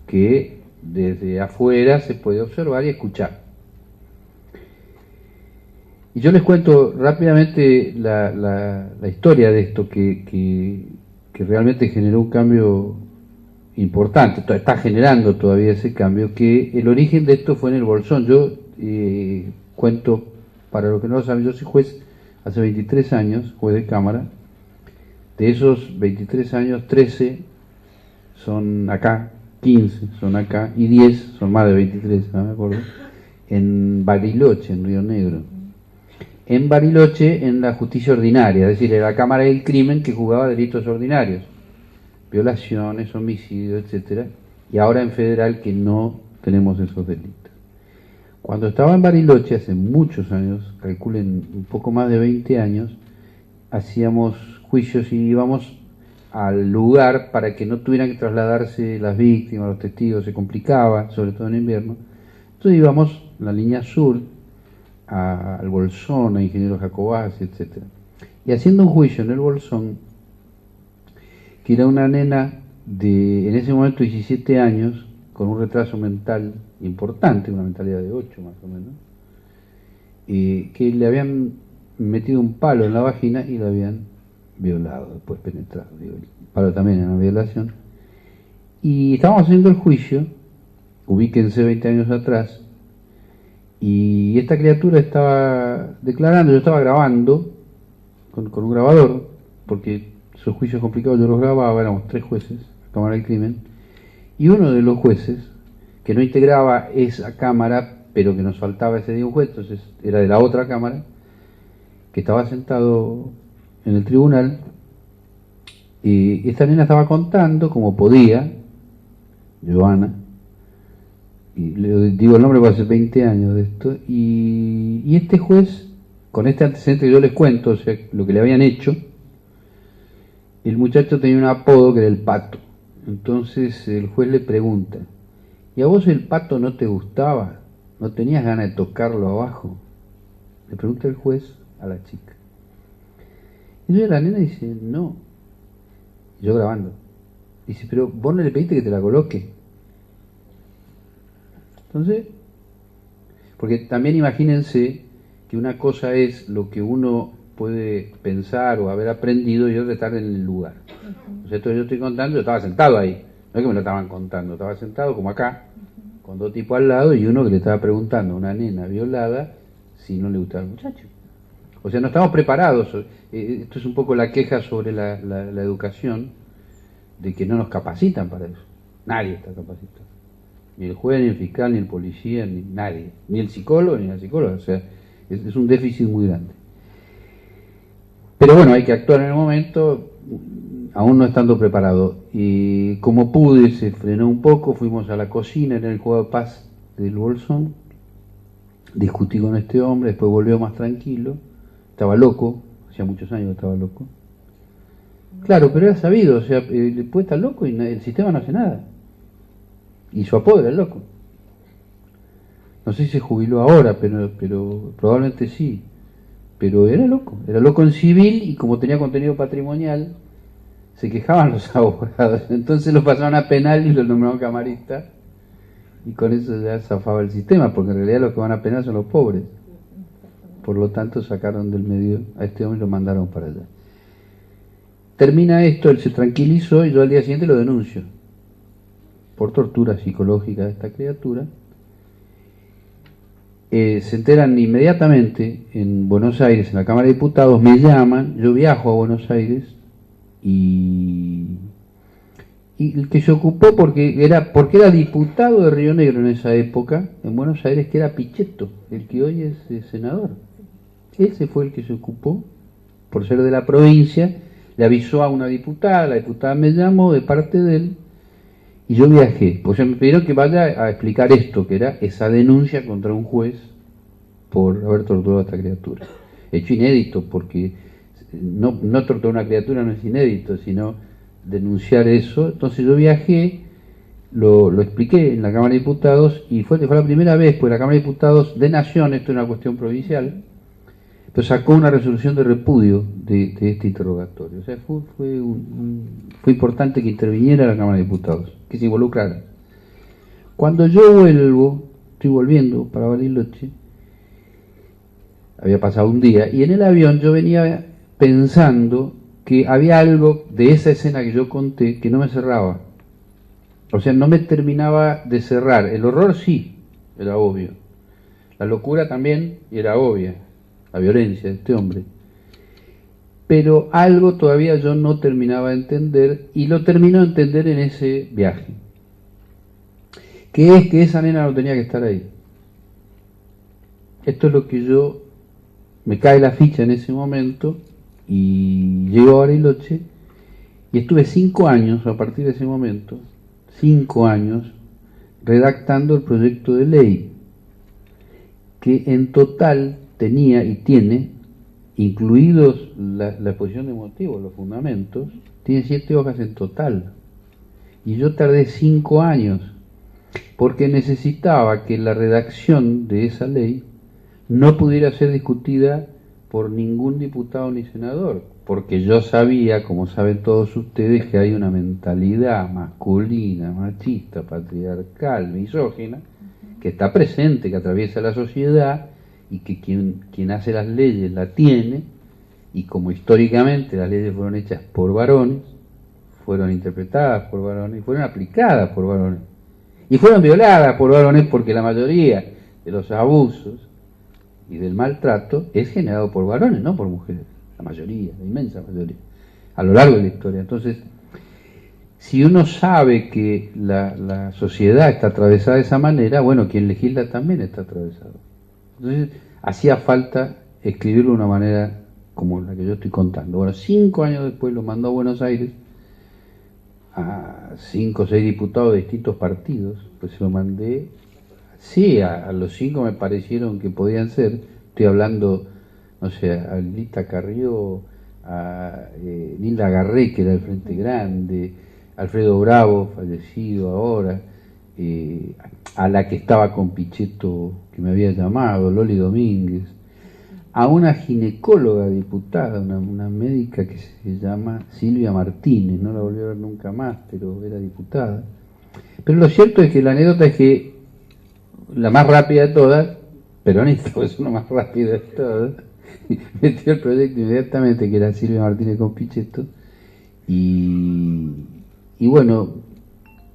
que desde afuera se puede observar y escuchar. Y yo les cuento rápidamente la historia de esto que realmente generó un cambio importante, está generando todavía ese cambio, que el origen de esto fue en el Bolsón. Yo cuento, para los que no lo saben, yo soy juez hace 23 años, juez de cámara. De esos 23 años, 13 son acá, 15 son acá, y 10 son más de 23, no me acuerdo, en Bariloche, en Río Negro. En Bariloche, en la justicia ordinaria, es decir, en la Cámara del Crimen que juzgaba delitos ordinarios, violaciones, homicidios, etcétera, y ahora en federal que no tenemos esos delitos. Cuando estaba en Bariloche, hace muchos años, calculen un poco más de 20 años, hacíamos juicios y íbamos al lugar para que no tuvieran que trasladarse las víctimas, los testigos, se complicaba, sobre todo en invierno. Entonces íbamos en la línea sur, al Bolsón, a Ingeniero Jacobacci, etc. Y haciendo un juicio en el Bolsón, que era una nena de, en ese momento, 17 años, con un retraso mental importante, una mentalidad de 8 más o menos, que le habían metido un palo en la vagina y la habían violado, después penetrado. Digo, el palo también era una violación. Y estábamos haciendo el juicio, ubíquense 20 años atrás, y esta criatura estaba declarando, yo estaba grabando con un grabador, porque esos juicios complicados yo los grababa, éramos 3 jueces, Cámara del Crimen, y uno de los jueces, que no integraba esa cámara, pero que nos faltaba ese día un juez, entonces era de la otra cámara, que estaba sentado en el tribunal, y esta nena estaba contando como podía, Joana, y le digo el nombre porque hace 20 años de esto, y este juez, con este antecedente que yo les cuento, o sea, lo que le habían hecho, el muchacho tenía un apodo que era el Pato. Entonces el juez le pregunta, ¿y a vos el Pato no te gustaba? ¿No tenías ganas de tocarlo abajo? Le pregunta el juez a la chica. Y entonces la nena dice, no. Y yo grabando. Dice, pero vos no le pediste que te la coloque. Entonces, porque también imagínense que una cosa es lo que uno puede pensar o haber aprendido y otra estar en el lugar. O sea, esto yo estoy contando, yo estaba sentado ahí, no es que me lo estaban contando, estaba sentado como acá, con 2 tipos al lado y uno que le estaba preguntando a una nena violada si no le gustaba al muchacho. O sea, no estamos preparados. Esto es un poco la queja sobre la educación, de que no nos capacitan para eso. Nadie está capacitado. Ni el juez, ni el fiscal, ni el policía, ni nadie. Ni el psicólogo, ni la psicóloga. O sea, es un déficit muy grande. Pero bueno, hay que actuar en el momento, aún no estando preparado. Y como pude, se frenó un poco, fuimos a la cocina en el juego de paz del Bolsón, discutí con este hombre, después volvió más tranquilo, estaba loco, hacía muchos años que estaba loco. Claro, pero era sabido, o sea, puede estar loco y el sistema no hace nada. Y su apodo era el loco. No sé si se jubiló ahora, pero probablemente sí. Pero era loco en civil y como tenía contenido patrimonial, se quejaban los abogados. Entonces lo pasaban a penal y lo nombraron camarista. Y con eso ya zafaba el sistema, porque en realidad los que van a penal son los pobres. Por lo tanto sacaron del medio a este hombre y lo mandaron para allá. Termina esto, él se tranquilizó y yo al día siguiente lo denuncio por tortura psicológica de esta criatura. Se enteran inmediatamente en Buenos Aires, en la Cámara de Diputados, me llaman, yo viajo a Buenos Aires y el que se ocupó porque era diputado de Río Negro en esa época, en Buenos Aires, que era Pichetto, el que hoy es senador. Ese fue el que se ocupó, por ser de la provincia, le avisó a una diputada, la diputada me llamó de parte de él, y yo viajé. O sea, me pidieron que vaya a explicar esto, que era esa denuncia contra un juez por haber torturado a esta criatura. Hecho inédito, porque no torturar a una criatura no es inédito, sino denunciar eso. Entonces yo viajé, lo expliqué en la Cámara de Diputados, y fue la primera vez, pues la Cámara de Diputados de Nación, esto es una cuestión provincial, pero sacó una resolución de repudio de este interrogatorio. O sea, fue importante que interviniera la Cámara de Diputados, que se involucrara. Cuando yo estoy volviendo para Bariloche, había pasado un día, y en el avión yo venía pensando que había algo de esa escena que yo conté que no me cerraba. O sea, no me terminaba de cerrar. El horror sí, era obvio. La locura también era obvia. La violencia de este hombre. pero algo todavía yo no terminaba de entender, y lo termino de entender en ese viaje, que es que esa nena no tenía que estar ahí. Esto es lo que me cae la ficha en ese momento, y llego a Bariloche, y estuve 5 años, a partir de ese momento, 5 años, redactando el proyecto de ley, que en total tenía y tiene, incluidos la exposición de motivos, los fundamentos, tiene 7 hojas en total. Y yo tardé 5 años, porque necesitaba que la redacción de esa ley no pudiera ser discutida por ningún diputado ni senador, porque yo sabía, como saben todos ustedes, que hay una mentalidad masculina, machista, patriarcal, misógina, que está presente, que atraviesa la sociedad, y que quien hace las leyes la tiene, y como históricamente las leyes fueron hechas por varones, fueron interpretadas por varones, y fueron aplicadas por varones, y fueron violadas por varones, porque la mayoría de los abusos y del maltrato es generado por varones, no por mujeres, la mayoría, la inmensa mayoría, a lo largo de la historia. Entonces, si uno sabe que la sociedad está atravesada de esa manera, bueno, quien legisla también está atravesado. Entonces, hacía falta escribirlo de una manera como la que yo estoy contando. Bueno, 5 años después lo mandó a Buenos Aires a 5 o 6 diputados de distintos partidos, pues se lo mandé. Sí, a los 5 me parecieron que podían ser. Estoy hablando, no sé, a Lita Carrió, a Nilda Garré, que era del Frente Grande, Alfredo Bravo, fallecido ahora, a la que estaba con Pichetto, que me había llamado, Loli Domínguez, a una ginecóloga diputada, una médica que se llama Silvia Martínez, no la volví a ver nunca más, pero era diputada. Pero lo cierto es que la anécdota es que la más rápida de todas, peronista, pues una más rápida de todas, metió el proyecto inmediatamente, que era Silvia Martínez con Pichetto, y bueno,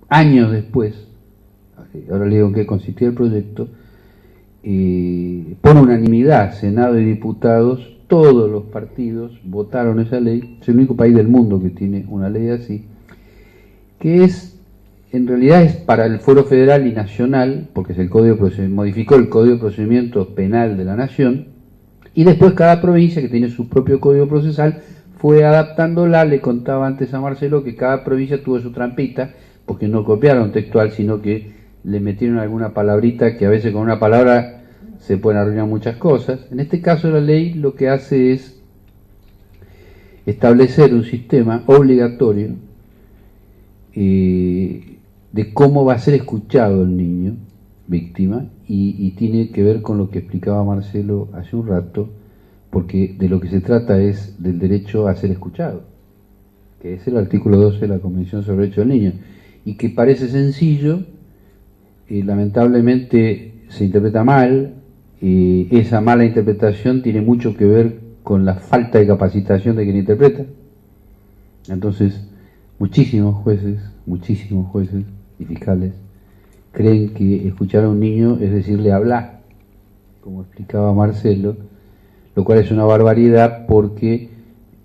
años después, ahora le digo en qué consistía el proyecto, por unanimidad, Senado y diputados, todos los partidos votaron esa ley. Es el único país del mundo que tiene una ley así, que en realidad es para el Fuero Federal y Nacional, porque es modificó el Código de Procedimiento Penal de la Nación, y después cada provincia, que tiene su propio Código Procesal, fue adaptándola. Le contaba antes a Marcelo que cada provincia tuvo su trampita, porque no copiaron textual, sino que le metieron alguna palabrita, que a veces con una palabra se pueden arruinar muchas cosas. En este caso la ley lo que hace es establecer un sistema obligatorio de cómo va a ser escuchado el niño víctima, y tiene que ver con lo que explicaba Marcelo hace un rato, porque de lo que se trata es del derecho a ser escuchado, que es el artículo 12 de la Convención sobre el Derecho del Niño, y que parece sencillo, lamentablemente se interpreta mal. Esa mala interpretación tiene mucho que ver con la falta de capacitación de quien interpreta. Entonces, muchísimos jueces y fiscales creen que escuchar a un niño es decirle hablar, como explicaba Marcelo, lo cual es una barbaridad, porque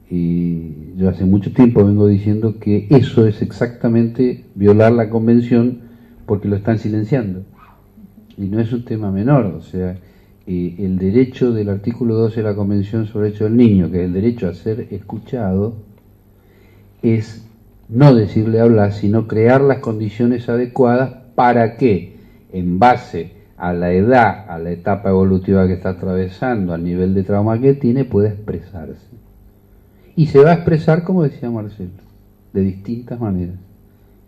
yo hace mucho tiempo vengo diciendo que eso es exactamente violar la convención, porque lo están silenciando. Y no es un tema menor, o sea, el derecho del artículo 12 de la Convención sobre el Derecho del Niño, que es el derecho a ser escuchado, es no decirle hablar, sino crear las condiciones adecuadas para que, en base a la edad, a la etapa evolutiva que está atravesando, al nivel de trauma que tiene, pueda expresarse. Y se va a expresar, como decía Marcelo, de distintas maneras.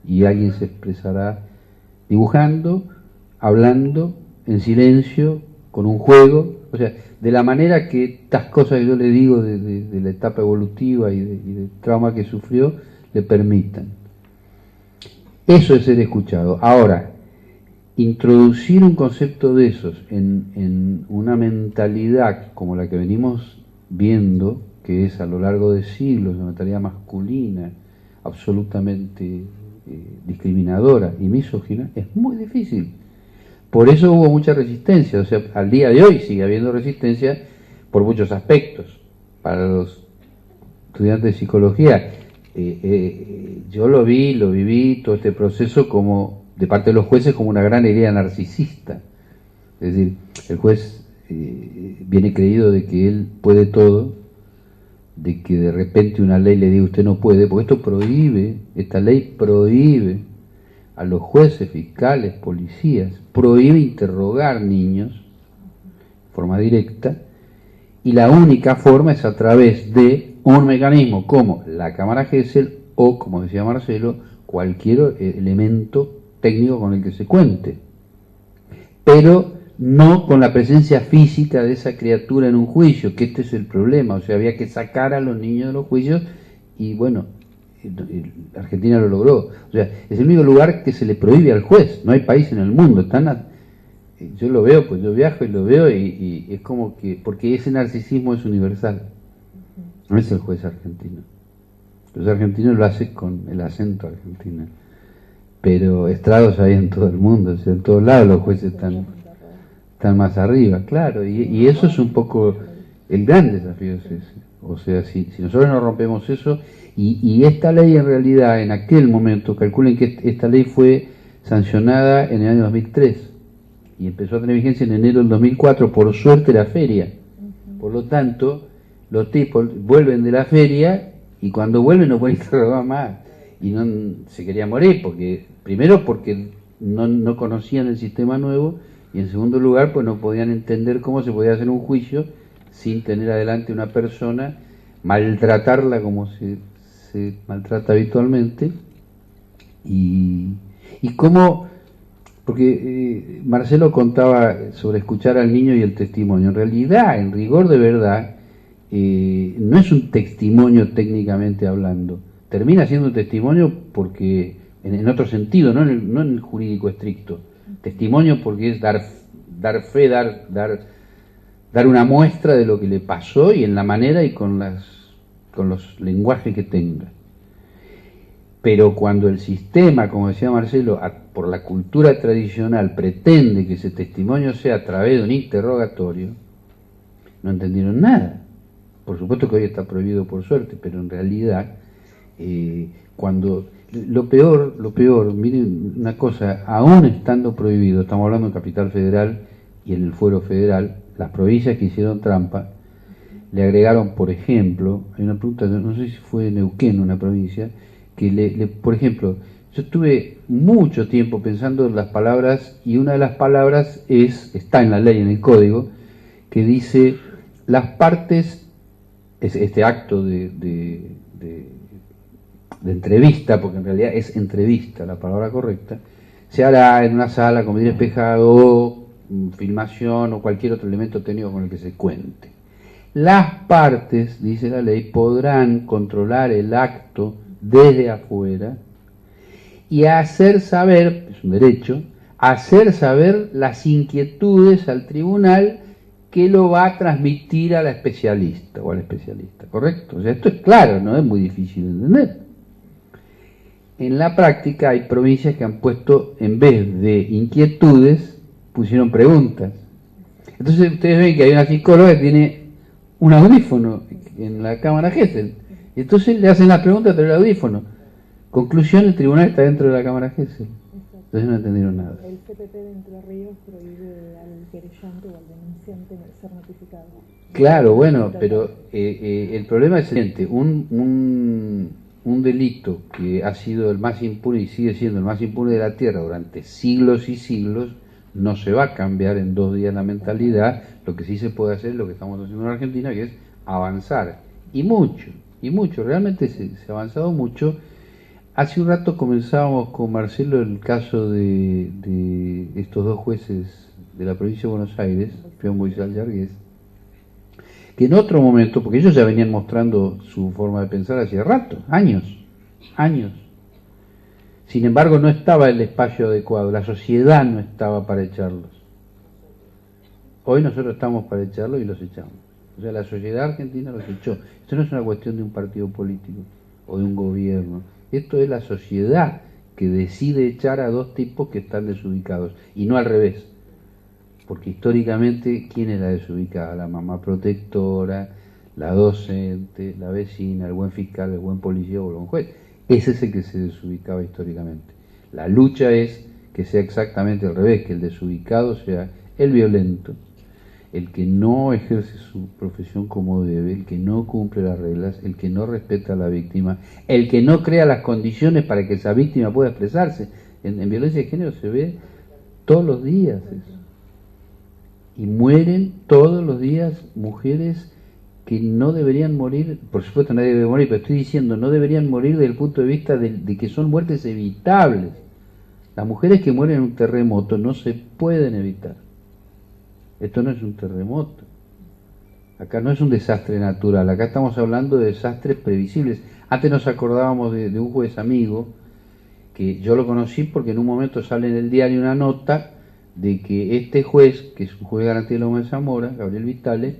Y alguien se expresará dibujando, hablando, en silencio, con un juego, o sea, de la manera que estas cosas que yo le digo de la etapa evolutiva y del trauma que sufrió le permitan. Eso es ser escuchado. Ahora, introducir un concepto de esos en una mentalidad como la que venimos viendo, que es a lo largo de siglos una mentalidad masculina, absolutamente discriminadora y misógina, es muy difícil. Por eso hubo mucha resistencia, o sea, al día de hoy sigue habiendo resistencia por muchos aspectos. Para los estudiante de psicología. Yo lo viví todo este proceso como, de parte de los jueces, como una gran idea narcisista. Es decir, el juez viene creído de que él puede todo, de que de repente una ley le diga usted no puede, porque esta ley prohíbe a los jueces, fiscales, policías, prohíbe interrogar niños de forma directa, y la única forma es a través de un mecanismo como la cámara Gesell o, como decía Marcelo, cualquier elemento técnico con el que se cuente, pero no con la presencia física de esa criatura en un juicio, que este es el problema. O sea, había que sacar a los niños de los juicios y bueno, Argentina lo logró. O sea, es el único lugar que se le prohíbe al juez, no hay país en el mundo. Yo lo veo, pues yo viajo y lo veo y es como que, porque ese narcisismo es universal, no es el juez argentino. Los argentinos lo hacen con el acento argentino, pero estragos hay en todo el mundo, o sea, en todos lados los jueces están más arriba, claro, y eso es un poco el gran desafío, es ese. O sea, si nosotros no rompemos eso, y esta ley en realidad en aquel momento, calculen que esta ley fue sancionada en el año 2003 y empezó a tener vigencia en enero del 2004, por suerte la feria. Por lo tanto, los tipos vuelven de la feria y cuando vuelven no pueden interrogar más, y no se querían morir, porque primero porque no conocían el sistema nuevo, y en segundo lugar pues no podían entender cómo se podía hacer un juicio sin tener adelante una persona, maltratarla como se maltrata habitualmente, y cómo, porque Marcelo contaba sobre escuchar al niño y el testimonio. En realidad, en rigor de verdad, no es un testimonio técnicamente hablando, termina siendo un testimonio porque en otro sentido, no en el jurídico estricto. Testimonio porque es dar fe, dar una muestra de lo que le pasó, y en la manera y con los lenguajes que tenga. Pero cuando el sistema, como decía Marcelo, por la cultura tradicional pretende que ese testimonio sea a través de un interrogatorio, no entendieron nada. Por supuesto que hoy está prohibido por suerte, pero en realidad cuando lo peor, miren una cosa, aún estando prohibido, estamos hablando en Capital Federal y en el Fuero Federal, las provincias que hicieron trampa le agregaron, por ejemplo, hay una pregunta, no sé si fue Neuquén, una provincia, que por ejemplo, yo estuve mucho tiempo pensando en las palabras, y una de las palabras está en la ley, en el código, que dice las partes, este acto de entrevista, porque en realidad es entrevista la palabra correcta, se hará en una sala con vidrio espejado, o filmación o cualquier otro elemento técnico con el que se cuente. Las partes, dice la ley, podrán controlar el acto desde afuera y hacer saber, es un derecho, hacer saber las inquietudes al tribunal que lo va a transmitir a la especialista o al especialista, ¿correcto? O sea, esto es claro, no es muy difícil de entender. En la práctica hay provincias que han puesto, en vez de inquietudes, pusieron preguntas. Entonces ustedes ven que hay una psicóloga que tiene un audífono en la cámara Gesell, y entonces le hacen las preguntas a través del audífono. Conclusión, el tribunal está dentro de la cámara Gesell. Entonces no entendieron nada. El CPP de Entre Ríos prohíbe al querellante o al denunciante ser notificado. Claro, bueno, pero el problema es el siguiente: un delito que ha sido el más impune y sigue siendo el más impune de la tierra durante siglos y siglos, no se va a cambiar en 2 días la mentalidad. Lo que sí se puede hacer es lo que estamos haciendo en Argentina, que es avanzar, y mucho, realmente se ha avanzado mucho. Hace un rato comenzábamos con Marcelo el caso de estos 2 jueces de la provincia de Buenos Aires, Piombo y Sallargués, que en otro momento, porque ellos ya venían mostrando su forma de pensar hacía rato, años, sin embargo no estaba el espacio adecuado, la sociedad no estaba para echarlos. Hoy nosotros estamos para echarlos y los echamos. O sea, la sociedad argentina los echó. Esto no es una cuestión de un partido político o de un gobierno. Esto es la sociedad que decide echar a 2 tipos que están desubicados, y no al revés. Porque históricamente, ¿quién era desubicada? La mamá protectora, la docente, la vecina, el buen fiscal, el buen policía o el buen juez. Ese es el que se desubicaba históricamente. La lucha es que sea exactamente al revés, que el desubicado sea el violento, el que no ejerce su profesión como debe, el que no cumple las reglas, el que no respeta a la víctima, el que no crea las condiciones para que esa víctima pueda expresarse. En violencia de género se ve todos los días eso. Y mueren todos los días mujeres que no deberían morir, por supuesto nadie debe morir, pero estoy diciendo, no deberían morir desde el punto de vista de que son muertes evitables. Las mujeres que mueren en un terremoto no se pueden evitar. Esto no es un terremoto. Acá no es un desastre natural, acá estamos hablando de desastres previsibles. Antes nos acordábamos de un juez amigo, que yo lo conocí porque en un momento sale en el diario una nota de que este juez, que es un juez de garantía de Loma de Zamora, Gabriel Vitale,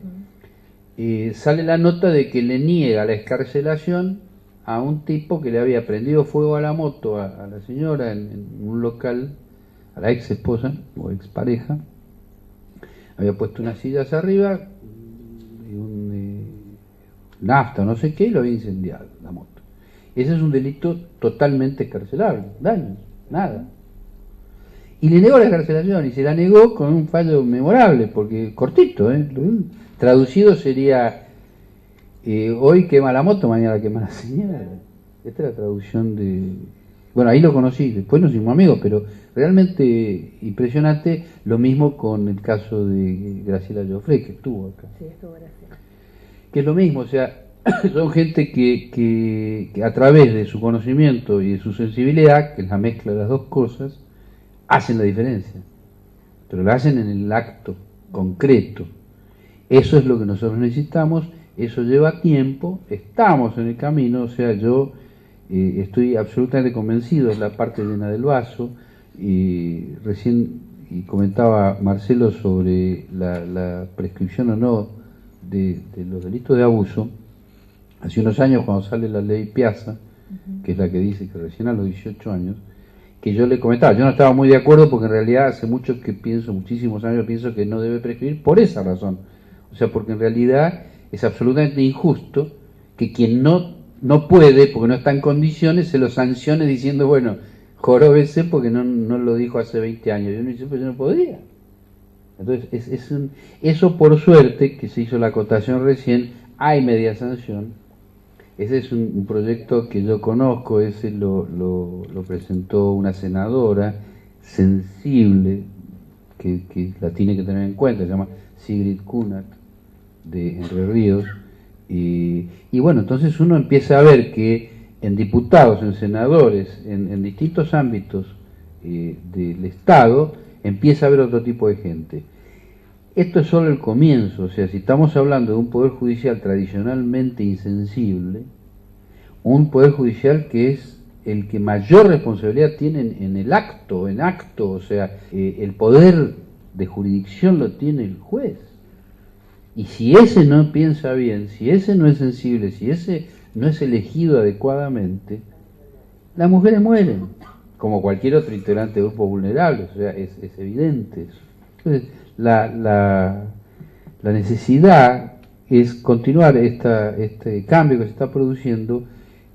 sale la nota de que le niega la excarcelación a un tipo que le había prendido fuego a la moto a la señora en un local, a la ex esposa o ex pareja, había puesto unas sillas arriba y nafta, no sé qué, y lo había incendiado la moto. Ese es un delito totalmente excarcelable, daños, nada. Y le negó la excarcelación, y se la negó con un fallo memorable, porque cortito, traducido sería, hoy quema la moto, mañana quema la señora. Esta es la traducción de... Bueno, ahí lo conocí, después nos hicimos amigos, pero realmente impresionante. Lo mismo con el caso de Graciela Joffre, que estuvo acá. Sí, estuvo Graciela. Que es lo mismo, o sea, son gente que a través de su conocimiento y de su sensibilidad, que es la mezcla de las dos cosas, hacen la diferencia, pero la hacen en el acto concreto. Eso es lo que nosotros necesitamos, eso lleva tiempo, estamos en el camino, o sea, yo estoy absolutamente convencido, es la parte llena del vaso. Recién comentaba Marcelo sobre la prescripción o no de los delitos de abuso. Hace unos años, cuando sale la ley Piazza, que es la que dice que recién a los 18 años, que yo le comentaba, yo no estaba muy de acuerdo porque en realidad hace mucho que pienso, muchísimos años pienso que no debe prescribir por esa razón. O sea, porque en realidad es absolutamente injusto que quien no puede, porque no está en condiciones, se lo sancione diciendo, bueno, joróbese porque no lo dijo hace 20 años. Y uno dice, pues yo no podía. Entonces, eso por suerte, que se hizo la acotación recién, hay media sanción. Ese es un proyecto que yo conozco, ese lo presentó una senadora sensible, que la tiene que tener en cuenta, se llama Sigrid Kunert, de Entre Ríos. Y bueno, entonces uno empieza a ver que en diputados, en senadores, en distintos ámbitos del Estado, empieza a haber otro tipo de gente. Esto es solo el comienzo, o sea, si estamos hablando de un poder judicial tradicionalmente insensible, un poder judicial que es el que mayor responsabilidad tiene en el acto, o sea, el poder de jurisdicción lo tiene el juez. Y si ese no piensa bien, si ese no es sensible, si ese no es elegido adecuadamente, las mujeres mueren, como cualquier otro integrante de grupo vulnerable, o sea, es evidente eso. Entonces, la necesidad es continuar este cambio que se está produciendo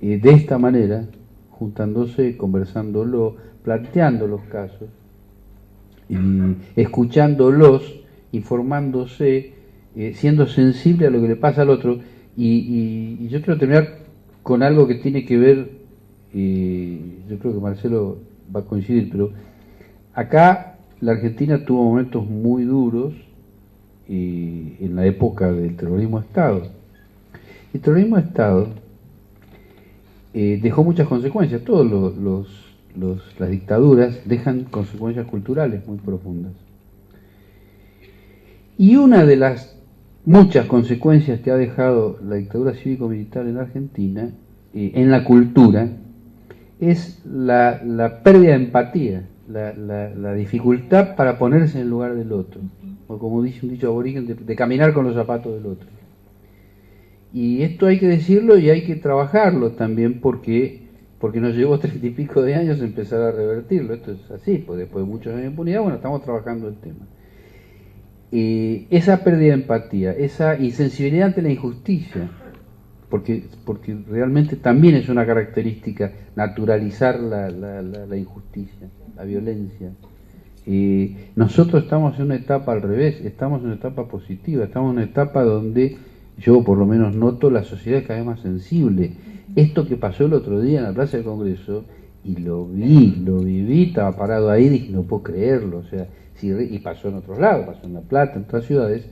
de esta manera, juntándose, conversándolo, planteando los casos, escuchándolos, informándose, siendo sensible a lo que le pasa al otro. Y yo quiero terminar con algo que tiene que ver, yo creo que Marcelo va a coincidir, pero acá la Argentina tuvo momentos muy duros en la época del terrorismo de Estado. El terrorismo de Estado dejó muchas consecuencias. Todas las dictaduras dejan consecuencias culturales muy profundas. Y una de las muchas consecuencias que ha dejado la dictadura cívico-militar en la Argentina, en la cultura, es la pérdida de empatía, la dificultad para ponerse en el lugar del otro, o como dice un dicho aborigen, de caminar con los zapatos del otro. Y esto hay que decirlo y hay que trabajarlo también porque nos llevó 30 y pico de años empezar a revertirlo. Esto es así, pues después de muchos años de impunidad, bueno, estamos trabajando el tema. esa pérdida de empatía, esa insensibilidad ante la injusticia, porque realmente también es una característica naturalizar la injusticia, la violencia. Nosotros estamos en una etapa al revés, estamos en una etapa positiva, estamos en una etapa donde yo por lo menos noto la sociedad cada vez más sensible. Esto que pasó el otro día en la Plaza del Congreso, y lo viví, estaba parado ahí, dije, no puedo creerlo, o sea, y pasó en otros lados, pasó en La Plata, en otras ciudades.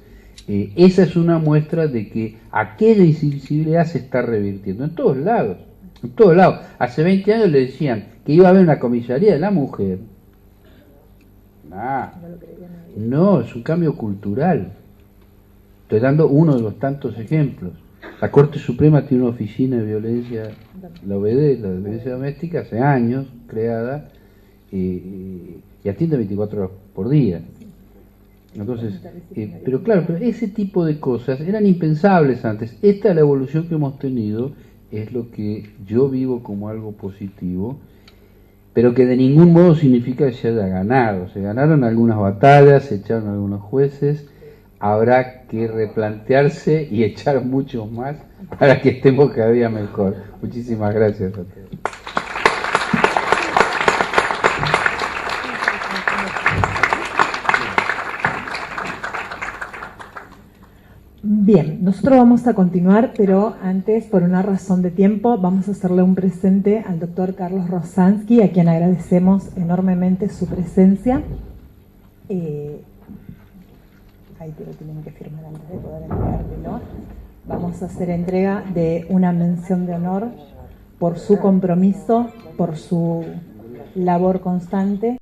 Esa es una muestra de que aquella invisibilidad se está revirtiendo en todos lados, en todos lados. Hace 20 años le decían que iba a haber una comisaría de la mujer. No, es un cambio cultural. Estoy dando uno de los tantos ejemplos. La Corte Suprema tiene una oficina de violencia, la OVD, la de violencia doméstica, hace años creada, y atiende 24 horas por día. Entonces, pero claro, pero ese tipo de cosas eran impensables antes. Esta es la evolución que hemos tenido, es lo que yo vivo como algo positivo, pero que de ningún modo significa que se haya ganado. Se ganaron algunas batallas, se echaron algunos jueces, habrá que replantearse y echar muchos más para que estemos cada día mejor. Muchísimas gracias a todos. Bien, nosotros vamos a continuar, pero antes, por una razón de tiempo, vamos a hacerle un presente al doctor Carlos Rosansky, a quien agradecemos enormemente su presencia. Ahí te lo tienen que firmar antes de poder entregártelo. Vamos a hacer entrega de una mención de honor por su compromiso, por su labor constante.